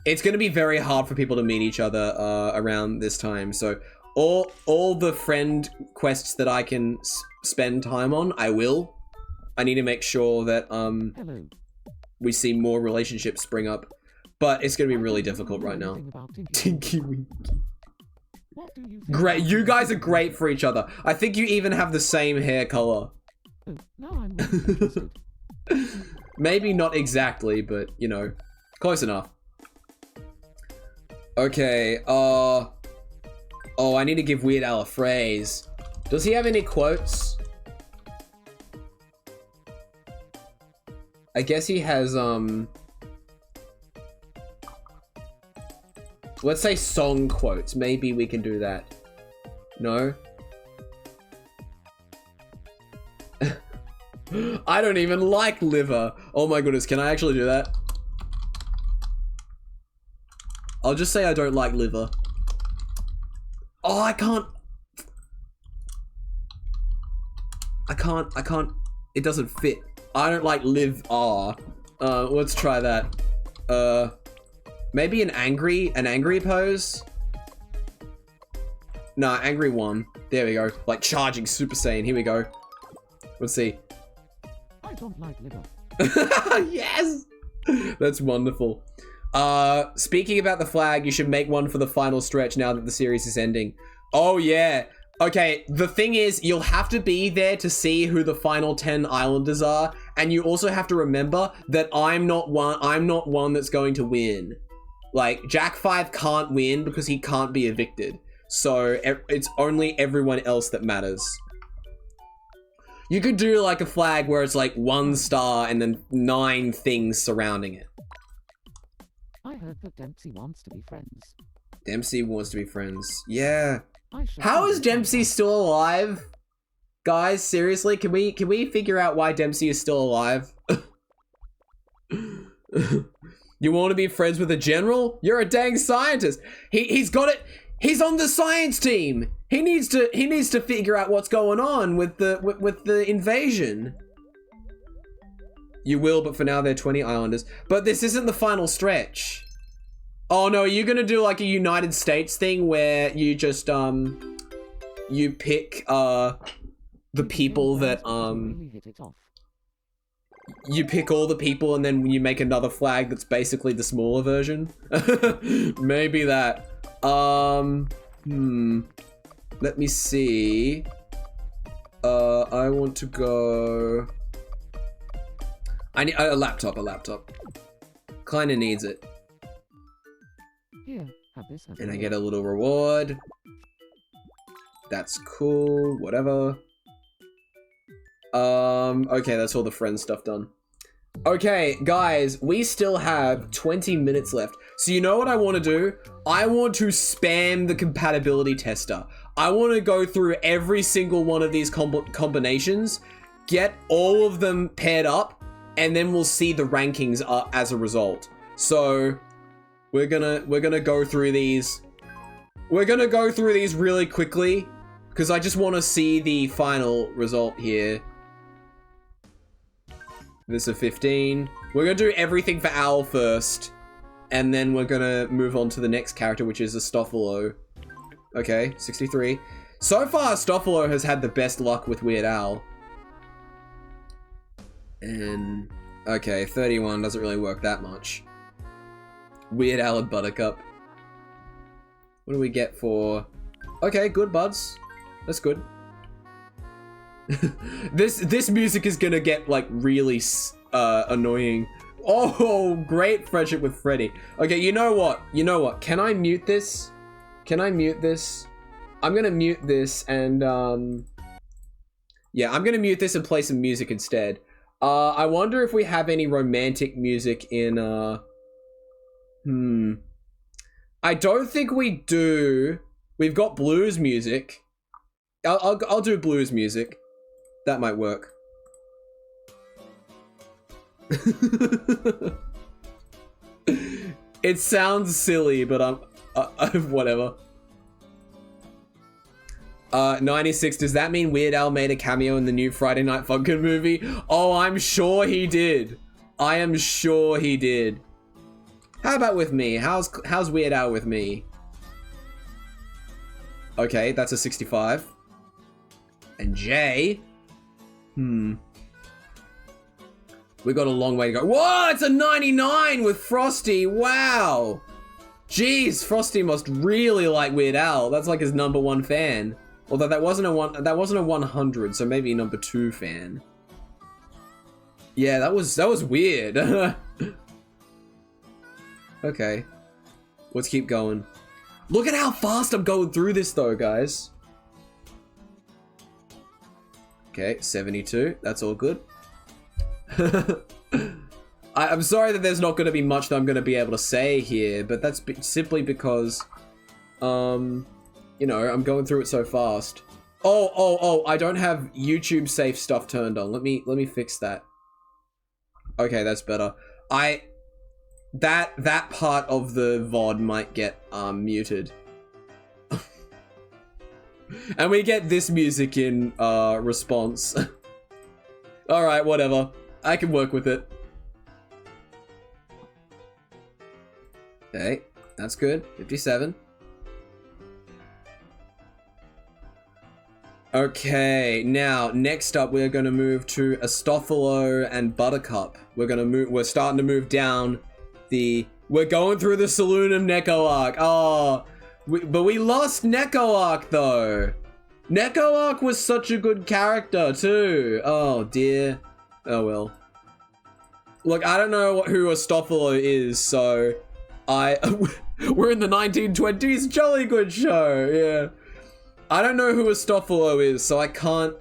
It's gonna be very hard for people to meet each other around this time, so all the friend quests that I can spend time on, I will. I need to make sure that Hello. we see more relationships spring up, but it's gonna be really difficult right now. Tinky Winky. What do you think? Great, you guys are great for each other. I think you even have the same hair color. Oh, now I'm not interested. Maybe not exactly, but you know, close enough. Okay, oh, I need to give Weird Al a phrase. Does he have any quotes? I guess he has, let's say song quotes. Maybe we can do that. No? I don't even like liver. Oh my goodness, can I actually do that? I'll just say I don't like liver. Oh, I can't. it doesn't fit. I don't like live R. Let's try that. Maybe an angry pose? Nah, angry one. There we go. Like charging Super Saiyan. Here we go. Let's see. I don't like liver. Yes! That's wonderful. Speaking about the flag, you should make one for the final stretch now that the series is ending. Oh yeah. Okay, the thing is, you'll have to be there to see who the final 10 islanders are, and you also have to remember that I'm not one that's going to win. Like, Jack5 can't win because he can't be evicted. So, it's only everyone else that matters. You could do like a flag where it's like 1 star and then 9 things surrounding it. I heard that Dempsey wants to be friends. Dempsey wants to be friends. Yeah. I How is should Dempsey still alive? Guys, seriously, can we figure out why Dempsey is still alive? You want to be friends with a general? You're a dang scientist. He's got it. He's on the science team. He needs to figure out what's going on with the invasion. You will, but for now they're 20 islanders. But this isn't the final stretch. Oh no, are you gonna do like a United States thing where you just you pick the people that you pick all the people and then you make another flag that's basically the smaller version? Maybe that. Let me see. I want to go. I need a laptop. Kinda needs it. Here, have this. And I get a little reward. That's cool. Whatever. Okay, that's all the friend stuff done. Okay, guys, we still have 20 minutes left. So you know what I want to do? I want to spam the compatibility tester. I want to go through every single one of these combinations, get all of them paired up, and then we'll see the rankings as a result. So we're gonna go through these. We're gonna go through these really quickly because I just want to see the final result here. This is 15. We're gonna do everything for Owl first, and then we're gonna move on to the next character, which is Astolfo. Okay, 63. So far, Astolfo has had the best luck with Weird Al. And okay, 31 doesn't really work that much. Weird Al and Buttercup. What do we get for? Okay, good buds. That's good. This music is gonna get like really annoying. Oh, great friendship with Freddy. Okay, you know what? Can I mute this? I'm gonna mute this and yeah, I'm gonna mute this and play some music instead. I wonder if we have any romantic music in I don't think we do. We've got blues music. I'll do blues music. That might work. It sounds silly, but whatever. 96, does that mean Weird Al made a cameo in the new Friday Night Funkin' movie? Oh, I'm sure he did. I am sure he did. How about with me? How's Weird Al with me? Okay, that's a 65. And Jay? We got a long way to go. Whoa, it's a 99 with Frosty. Wow. Jeez, Frosty must really like Weird Al. That's like his #1 fan. Although that wasn't a 100, so maybe #2 fan. Yeah, that was weird. Okay. Let's keep going. Look at how fast I'm going through this though, guys. Okay, 72. That's all good. I'm sorry that there's not going to be much that I'm going to be able to say here, but that's simply because, you know, I'm going through it so fast. Oh, I don't have YouTube safe stuff turned on. Let me fix that. Okay, that's better. That part of the VOD might get muted. And we get this music in response. Alright, whatever. I can work with it. Okay, that's good. 57. Okay, now, next up, we're gonna move to Astophilo and Buttercup. We're starting to move down we're going through the Saloon of Neko Arc. Oh, but we lost Neko Arc, though. Neko Arc was such a good character, too. Oh, dear. Oh, well. Look, I don't know who Astophilo is, so we're in the 1920s, jolly good show, yeah. I don't know who Astophilo is, so I can't,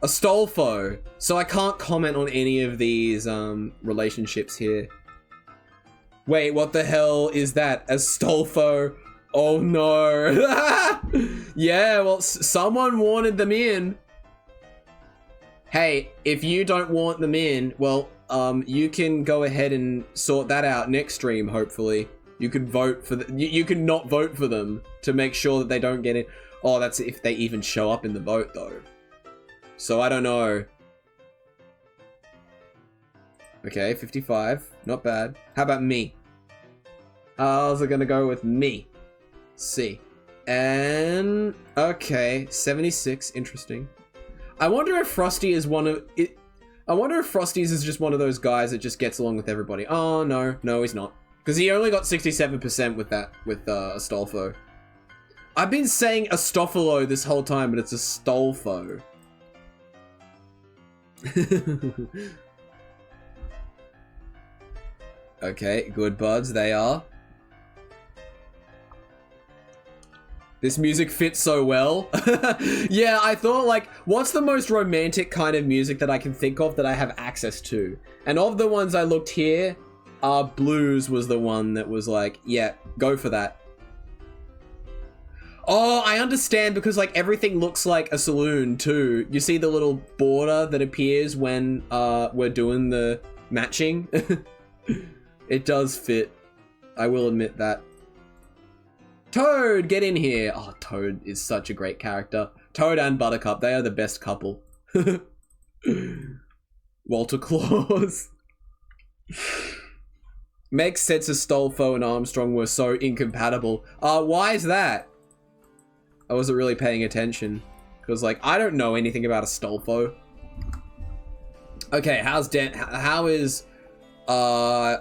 Astolfo, so I can't comment on any of these, relationships here. Wait, what the hell is that? Astolfo? Oh no. Yeah, well, someone wanted them in. Hey, if you don't want them in, well, you can go ahead and sort that out next stream, hopefully. You could vote for you can not vote for them to make sure that they don't get in. Oh, that's if they even show up in the vote, though. So I don't know. Okay, 55. Not bad. How about me? How's it gonna go with me? C. And... okay, 76. Interesting. I wonder if Frosty is one of... I wonder if Frosty's is just one of those guys that just gets along with everybody. Oh, no. No, he's not. Because he only got 67% with that, with Astolfo. I've been saying Astophilo this whole time, but it's Astolfo. Okay, good buds, they are. This music fits so well. Yeah, I thought, like, what's the most romantic kind of music that I can think of that I have access to? And of the ones I looked here, Blues was the one that was like, yeah, go for that. Oh, I understand, because, like, everything looks like a saloon, too. You see the little border that appears when we're doing the matching? It does fit. I will admit that. Toad, get in here. Oh, Toad is such a great character. Toad and Buttercup, they are the best couple. Walter Claus. Meg said Astolfo and Armstrong were so incompatible. Why is that? I wasn't really paying attention. Because, like, I don't know anything about Astolfo. Okay, how is...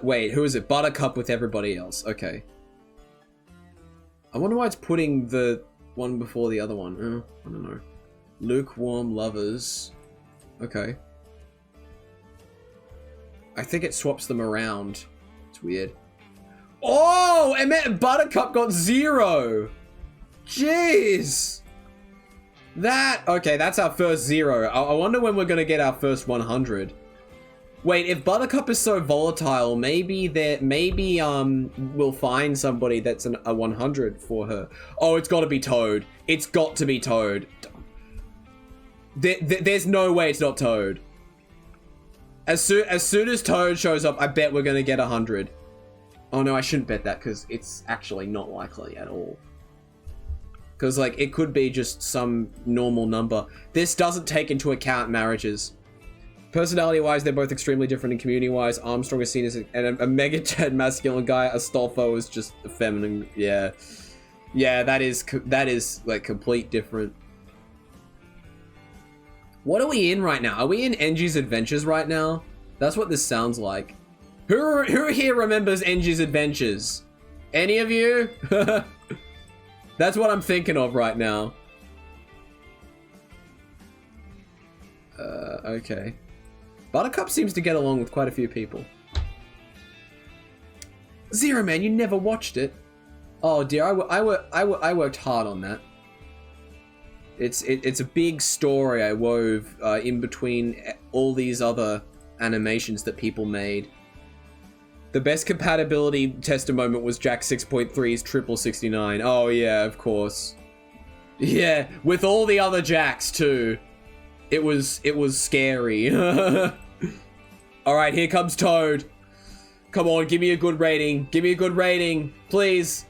wait, who is it? Buttercup with everybody else. Okay. I wonder why it's putting the one before the other one. I don't know. Lukewarm lovers. Okay. I think it swaps them around. It's weird. Oh! I meant Buttercup got 0! Jeez! Okay, that's our first 0. I wonder when we're gonna get our first 100. Wait, if Buttercup is so volatile, maybe we'll find somebody that's a 100 for her. Oh, it's gotta be Toad. It's got to be Toad. There's no way it's not Toad. As soon as Toad shows up, I bet we're gonna get 100. Oh no, I shouldn't bet that, because it's actually not likely at all. Because, like, it could be just some normal number. This doesn't take into account marriages. Personality-wise, they're both extremely different, and community-wise, Armstrong is seen as a mega-ted masculine guy. Astolfo is just a feminine. Yeah, yeah, that is like complete different. What are we in right now? Are we in Enji's Adventures right now? That's what this sounds like. Who here remembers Enji's Adventures? Any of you? That's what I'm thinking of right now. Okay. Buttercup seems to get along with quite a few people. Zero Man, you never watched it. Oh dear, I worked hard on that. It's a big story I wove in between all these other animations that people made. The best compatibility tester moment was Jack 6.3's Triple 69. Oh yeah, of course. Yeah, with all the other Jacks too. It was scary. All right, here comes Toad. Come on, give me a good rating. Give me a good rating, please.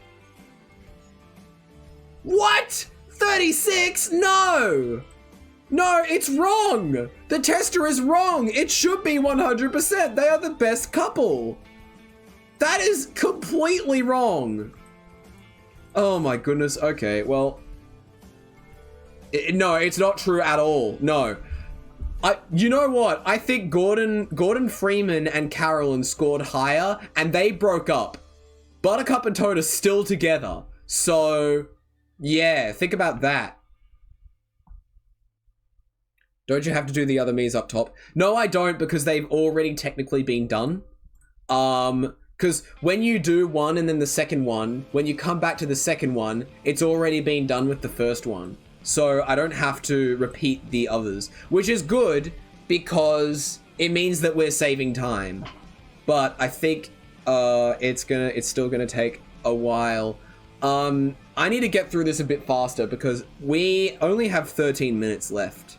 What? 36? No! No, it's wrong! The tester is wrong! It should be 100%! They are the best couple! That is completely wrong! Oh my goodness, okay, well... no, it's not true at all, no. You know what? I think Gordon Freeman and Carolyn scored higher, and they broke up. Buttercup and Toad are still together, so... yeah, think about that. Don't you have to do the other me's up top? No, I don't, because they've already technically been done. Because when you do one and then the second one, when you come back to the second one, it's already been done with the first one. So I don't have to repeat the others, which is good because it means that we're saving time. But I think it's still gonna take a while. I need to get through this a bit faster because we only have 13 minutes left.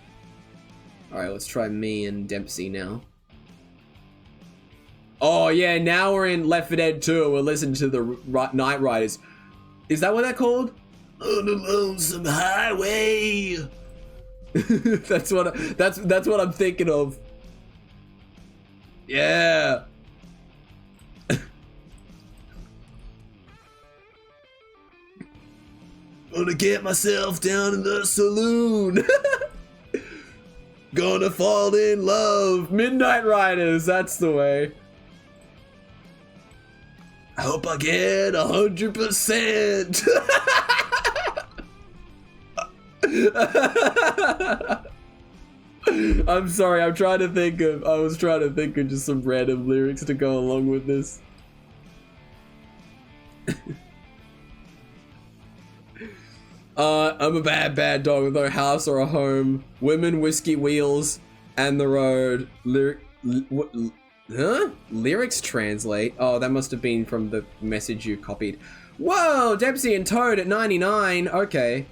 All right, let's try me and Dempsey now. Oh yeah, now we're in Left 4 Dead 2. We're listening to the Night Riders. Is that what they're called? On the lonesome highway. that's what I'm thinking of. Yeah. Gonna get myself down in the saloon. Gonna fall in love. Midnight Riders, that's the way. I hope I get 100%. I'm sorry, I was trying to think of just some random lyrics to go along with this. I'm a bad dog with no house or a home. Women, whiskey, wheels, and the road. Lyrics translate? Oh, that must have been from the message you copied. Whoa, Dempsey and Toad at 99. Okay.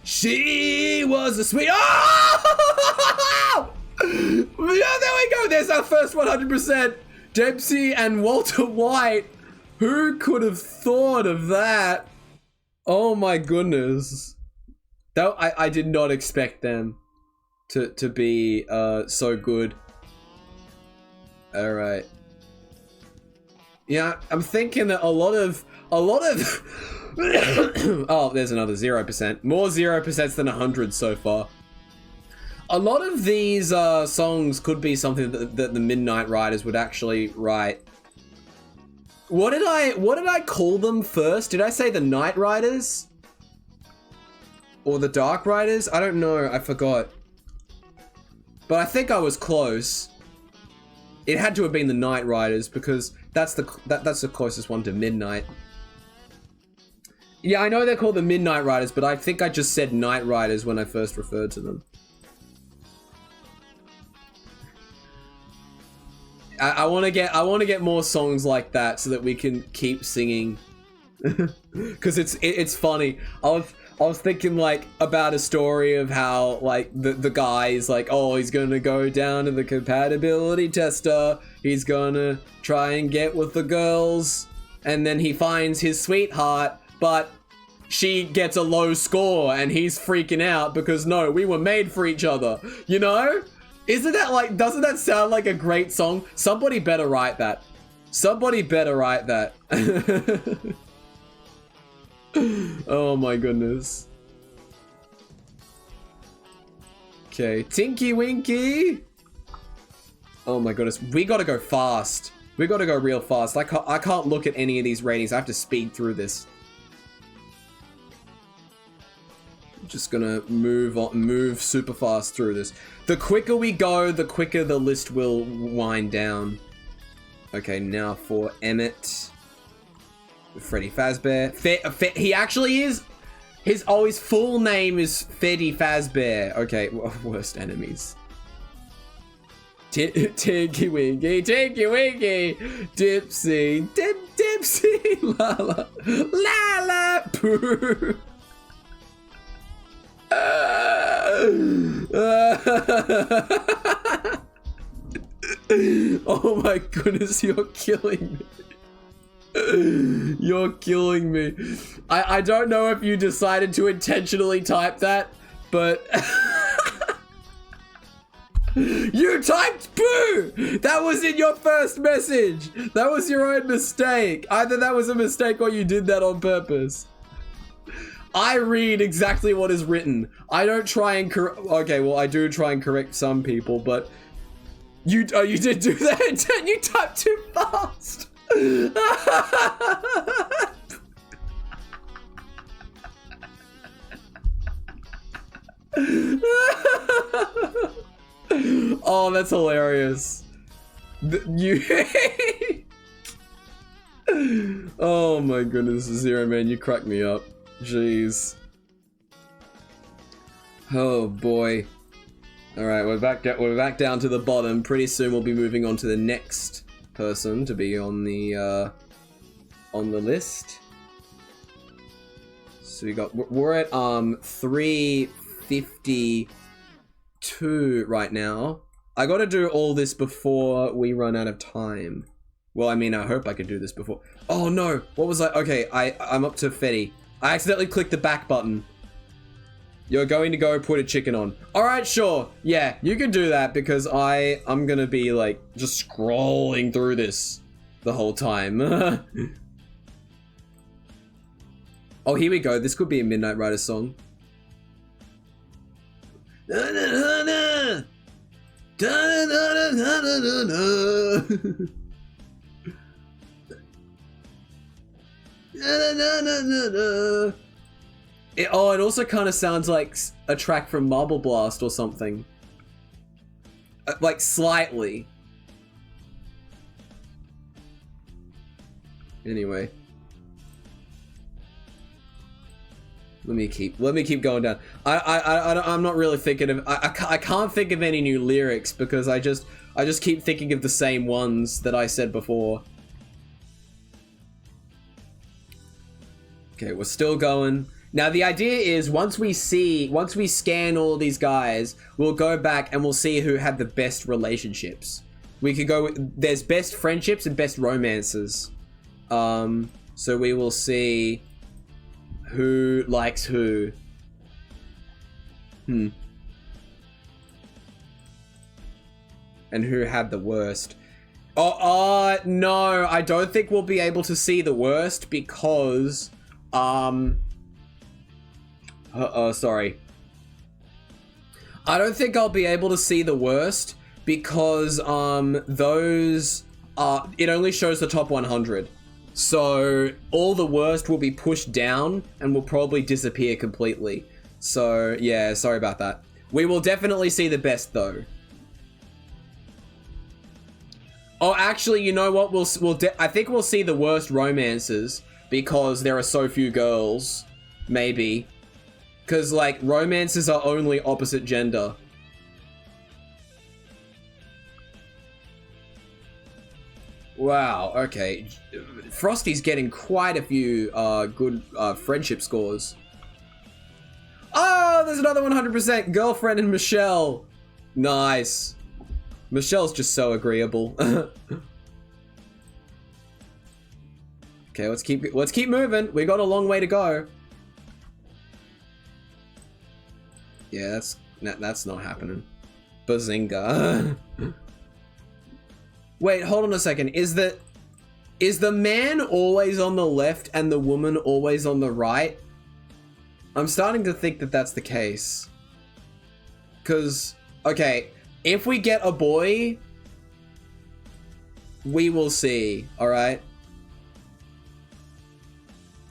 She was a sweet... Oh! Yeah, there we go. There's our first 100%. Dempsey and Walter White. Who could have thought of that? Oh my goodness. That I did not expect them to be so good. All right. Yeah, I'm thinking that a lot of oh, there's another 0%. More 0% than 100 so far. A lot of these songs could be something that the Midnight Riders would actually write. What did I call them first? Did I say the Night Riders? Or the Dark Riders? I don't know, I forgot. But I think I was close. It had to have been the Night Riders because that's the closest one to Midnight. Yeah, I know they're called the Midnight Riders, but I think I just said Night Riders when I first referred to them. I want to get more songs like that so that we can keep singing. Cuz it's funny. I was thinking like about a story of how like the guy is like, oh, he's going to go down to the Compatibility Tester. He's going to try and get with the girls, and then he finds his sweetheart, but she gets a low score and he's freaking out because no, we were made for each other. You know? Isn't that like, doesn't that sound like a great song? Somebody better write that. Somebody better write that. Oh my goodness. Okay, Tinky Winky. Oh my goodness, we gotta go fast. We gotta go real fast. I can't look at any of these ratings. I have to speed through this. Just gonna move super fast through this. The quicker we go, the quicker the list will wind down. Okay, now for Emmett. Freddy Fazbear. He actually is. His full name is Freddy Fazbear. Okay, worst enemies. Tinky Winky, Tinky Winky, Dipsy, Dipsy, la la, poo. Oh my goodness, you're killing me. You're killing me. I don't know if you decided to intentionally type that, but... You typed boo! That was in your first message. That was your own mistake. Either that was a mistake or you did that on purpose. I read exactly what is written. I don't try and okay, well, I do try and correct some people, but you did do that and you typed too fast. Oh, that's hilarious. Oh my goodness, Zero Man, you cracked me up. Jeez. Oh boy. Alright, we're back down to the bottom. Pretty soon we'll be moving on to the next person to be on the list. So we're at 352 right now. I gotta do all this before we run out of time. Well, I mean, I hope I could do this before. Oh no, what was I? Okay, I'm up to Fetty. I accidentally clicked the back button. You're going to go put a chicken on. All right, sure. Yeah, you can do that because I'm gonna be like just scrolling through this the whole time. Oh, here we go. This could be a Midnight Rider song. It also kind of sounds like a track from Marble Blast or something. Like slightly. Anyway. Let me keep going down. I'm not really thinking of I can't think of any new lyrics because I just keep thinking of the same ones that I said before. Okay, we're still going. Now the idea is once we scan all these guys, we'll go back and we'll see who had the best relationships. We could go there's best friendships and best romances. So we will see who likes who. And who had the worst. No, I don't think we'll be able to see the worst because sorry. I don't think I'll be able to see the worst because those it only shows the top 100. So all the worst will be pushed down and will probably disappear completely. So yeah, sorry about that. We will definitely see the best though. Oh, actually, you know what? I think we'll see the worst romances because there are so few girls. Maybe. Because, like, romances are only opposite gender. Wow, okay. Frosty's getting quite a few good friendship scores. Oh, there's another 100%. Girlfriend and Michelle. Nice. Michelle's just so agreeable. Okay, let's keep moving. We got a long way to go. Yeah, that's not happening. Bazinga. Wait, hold on a second. Is the man always on the left and the woman always on the right? I'm starting to think that that's the case. 'Cause, okay, if we get a boy, we will see, alright?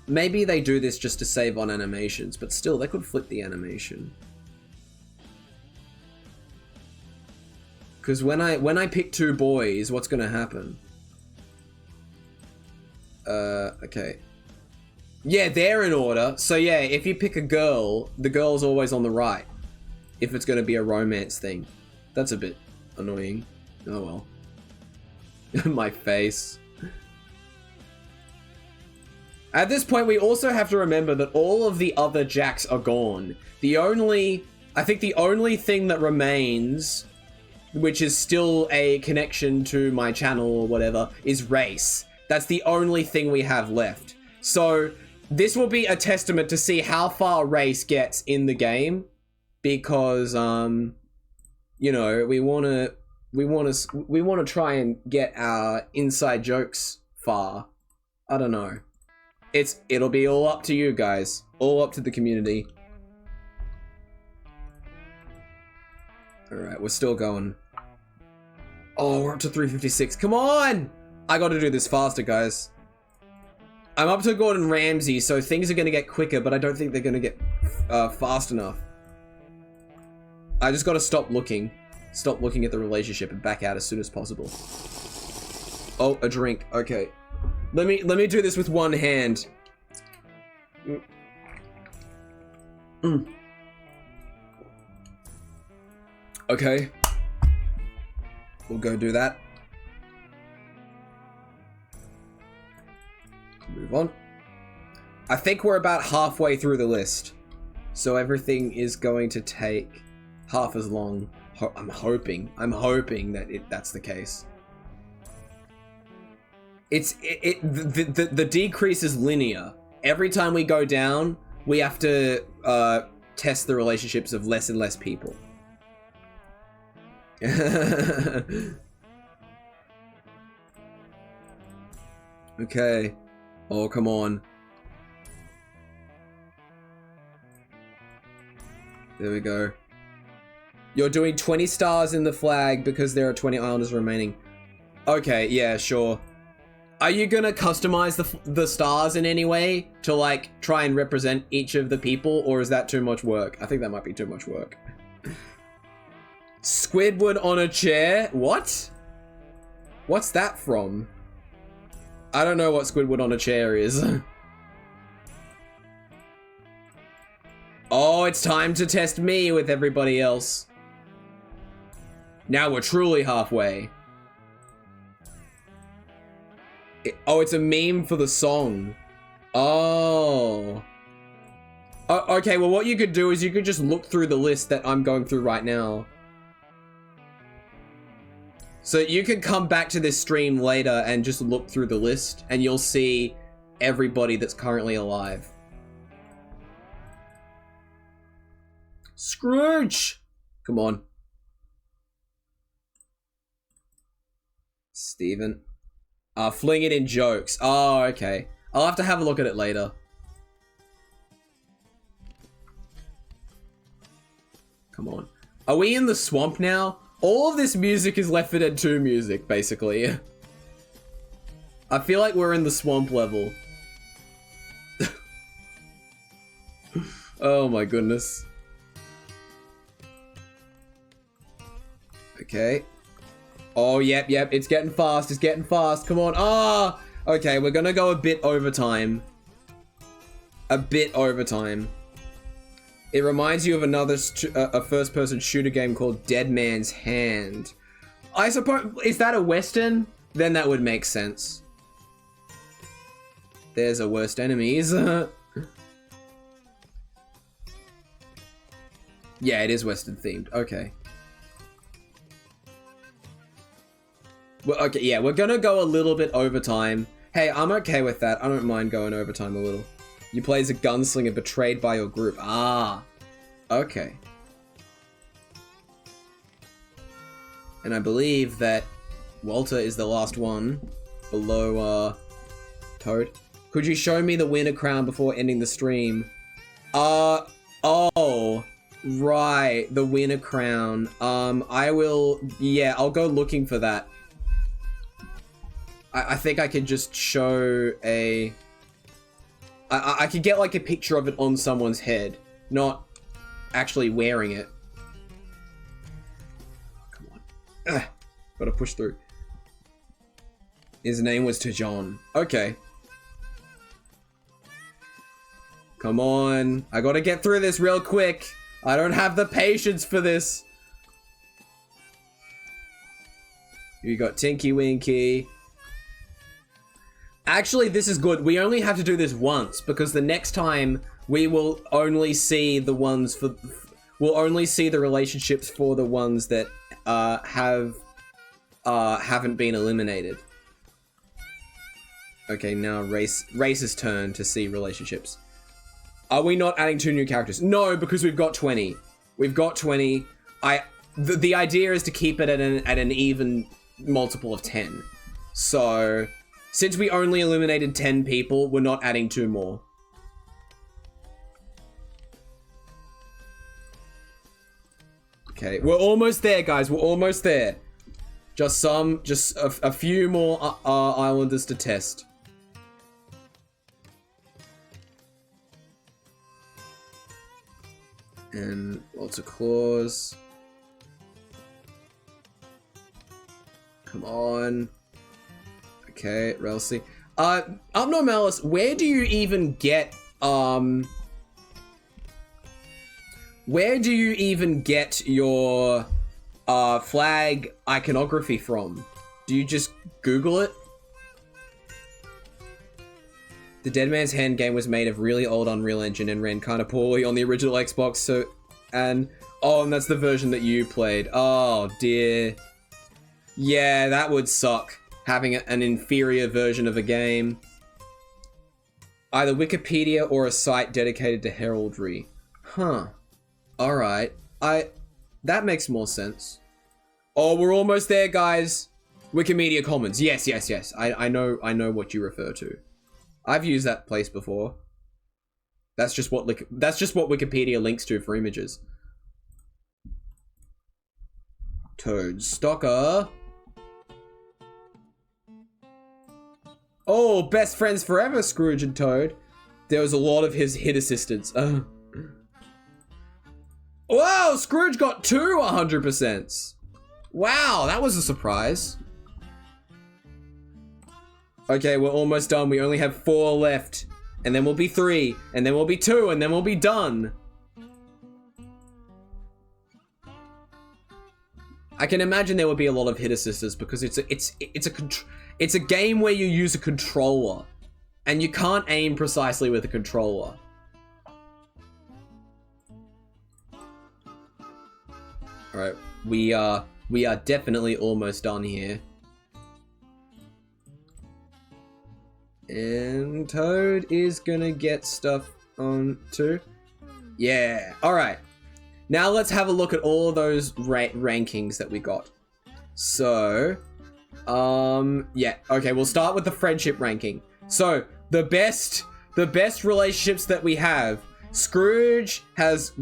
Maybe they do this just to save on animations, but still, they could flip the animation. Because when I pick two boys, what's gonna happen? Okay. Yeah, they're in order. So yeah, if you pick a girl, the girl's always on the right. If it's gonna be a romance thing. That's a bit annoying. Oh well. My face. At this point, we also have to remember that all of the other Jacks are gone. I think the only thing that remains, which is still a connection to my channel or whatever, is race. That's the only thing we have left. So this will be a testament to see how far race gets in the game, because you know, we want to try and get our inside jokes far. I don't know. It'll be all up to you guys, all up to the community. All right, we're still going. Oh, we're up to 356. Come on! I got to do this faster, guys. I'm up to Gordon Ramsay, so things are going to get quicker, but I don't think they're going to get fast enough. I just got to stop looking at the relationship and back out as soon as possible. Oh, a drink. Okay. Let me do this with one hand. Okay. We'll go do that. Move on. I think we're about halfway through the list, so everything is going to take half as long. I'm hoping that that's the case. The decrease is linear. Every time we go down, we have to test the relationships of less and less people. Okay. Oh, come on. There we go. You're doing 20 stars in the flag because there are 20 islanders remaining. Okay, yeah, sure. Are you gonna customize the stars in any way to, like, try and represent each of the people, or is that too much work? I think that might be too much work. Squidward on a chair? What? What's that from? I don't know what Squidward on a chair is. Oh, it's time to test me with everybody else. Now we're truly halfway. Oh, it's a meme for the song. Oh. Okay, well, what you could do is you could just look through the list that I'm going through right now. So you can come back to this stream later and just look through the list, and you'll see everybody that's currently alive. Scrooge! Come on. Steven. Fling it in jokes. Oh, okay. I'll have to have a look at it later. Come on. Are we in the swamp now? All of this music is Left 4 Dead 2 music, basically. I feel like we're in the swamp level. Oh my goodness. Okay. Oh, yep, it's getting fast, come on. Ah! Okay, we're gonna go a bit overtime. It reminds you of another a first-person shooter game called Dead Man's Hand. I suppose, is that a Western? Then that would make sense. There's a worst enemies. Yeah, it is Western themed. Okay. Well, okay, yeah, we're gonna go a little bit overtime. Hey, I'm okay with that. I don't mind going overtime a little. You play as a gunslinger betrayed by your group. Ah, okay. And I believe that Walter is the last one below, Toad. Could you show me the winner crown before ending the stream? Oh, right, the winner crown. I will, yeah, I'll go looking for that. I think I could just show a... I could get like a picture of it on someone's head, not actually wearing it. Come on. Ugh, gotta push through. His name was Tajon. Okay. Come on. I gotta get through this real quick. I don't have the patience for this. You got Tinky Winky. Actually, this is good. We only have to do this once, because the next time we will only see the ones for... We'll only see the relationships for the ones that haven't been eliminated. Okay, now Race's turn to see relationships. Are we not adding 2 new characters? No, because we've got 20. We've got 20. The idea is to keep it at an even multiple of 10. So, since we only eliminated 10 people, we're not adding 2 more. Okay, we're almost there, guys. We're almost there. Just a few more islanders to test. And lots of claws. Come on. Okay, Relsey. Abnormalis, where do you even get, your, flag iconography from? Do you just Google it? The Dead Man's Hand game was made of really old Unreal Engine and ran kind of poorly on the original Xbox, and that's the version that you played. Oh, dear. Yeah, that would suck, having an inferior version of a game. Either Wikipedia or a site dedicated to heraldry. Huh. Alright. That makes more sense. Oh, we're almost there, guys. Wikimedia Commons. Yes. I know what you refer to. I've used that place before. That's just what Wikipedia links to for images. Toad Stalker. Oh, best friends forever, Scrooge and Toad. There was a lot of his hit assistance. Wow, Scrooge got 2 100%. Wow, that was a surprise. Okay, we're almost done. We only have 4 left. And then we'll be 3. And then we'll be 2. And then we'll be done. I can imagine there would be a lot of hit assisters because it's a game where you use a controller. And you can't aim precisely with a controller. Alright, we are definitely almost done here. And Toad is gonna get stuff on too. Yeah, alright. Now let's have a look at all those rankings that we got. So, yeah, okay, we'll start with the friendship ranking. So, the best relationships that we have. Scrooge has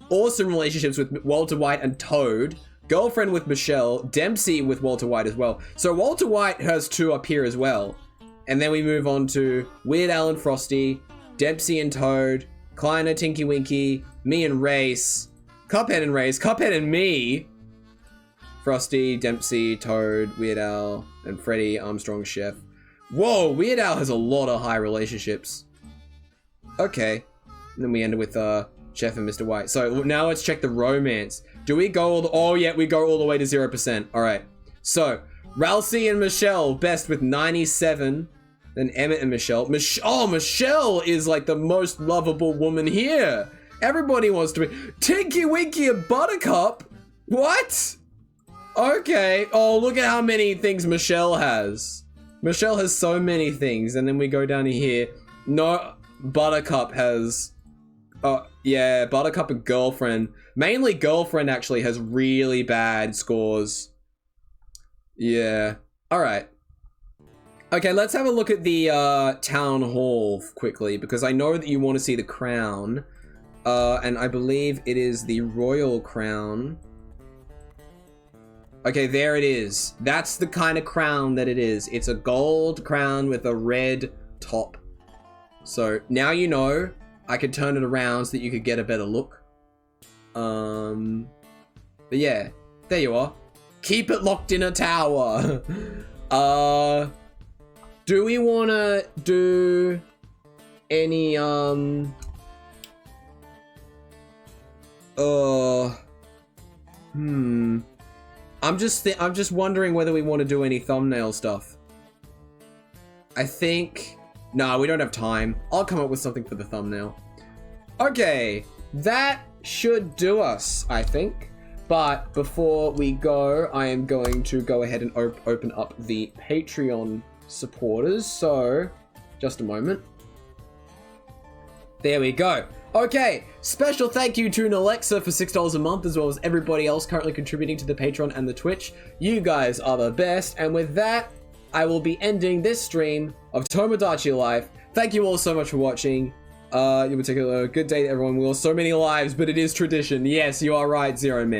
awesome relationships with Walter White and Toad. Girlfriend with Michelle. Dempsey with Walter White as well. So Walter White has 2 up here as well. And then we move on to Weird Al and Frosty, Dempsey and Toad, Kleiner, Tinky Winky, me and Race, Cuphead and Race, Cuphead and me, Frosty, Dempsey, Toad, Weird Al, and Freddy, Armstrong, Chef. Whoa, Weird Al has a lot of high relationships. Okay. And then we end with Chef and Mr. White. So now let's check the romance. Do we go we go all the way to 0%. All right. So Ralsei and Michelle, best with 97. Then Emmett and Michelle. Michelle is like the most lovable woman here. Everybody wants to be. Tinky Winky and Buttercup? What? Okay. Oh, look at how many things Michelle has. Michelle has so many things. And then we go down to here. No, Buttercup has... Oh, yeah, Buttercup and Girlfriend. Mainly Girlfriend actually has really bad scores. Yeah. Alright. Okay, let's have a look at the town hall quickly, because I know that you want to see the crown. And I believe it is the royal crown. Okay, there it is. That's the kind of crown that it is. It's a gold crown with a red top. So now you know. I could turn it around so that you could get a better look. But yeah, there you are. Keep it locked in a tower. Do we want to do any, I'm just wondering whether we want to do any thumbnail stuff. I think, no, we don't have time. I'll come up with something for the thumbnail. Okay, that should do us, I think. But before we go, I am going to go ahead and open up the Patreon supporters. So, just a moment. There we go. Okay, special thank you to an Alexa for $6 a month, as well as everybody else currently contributing to the Patreon and the Twitch. You guys are the best. And with that, I will be ending this stream of Tomodachi Life. Thank you all so much for watching. In particular, good day to everyone. We lost so many lives, but it is tradition. Yes, you are right, Zero Man.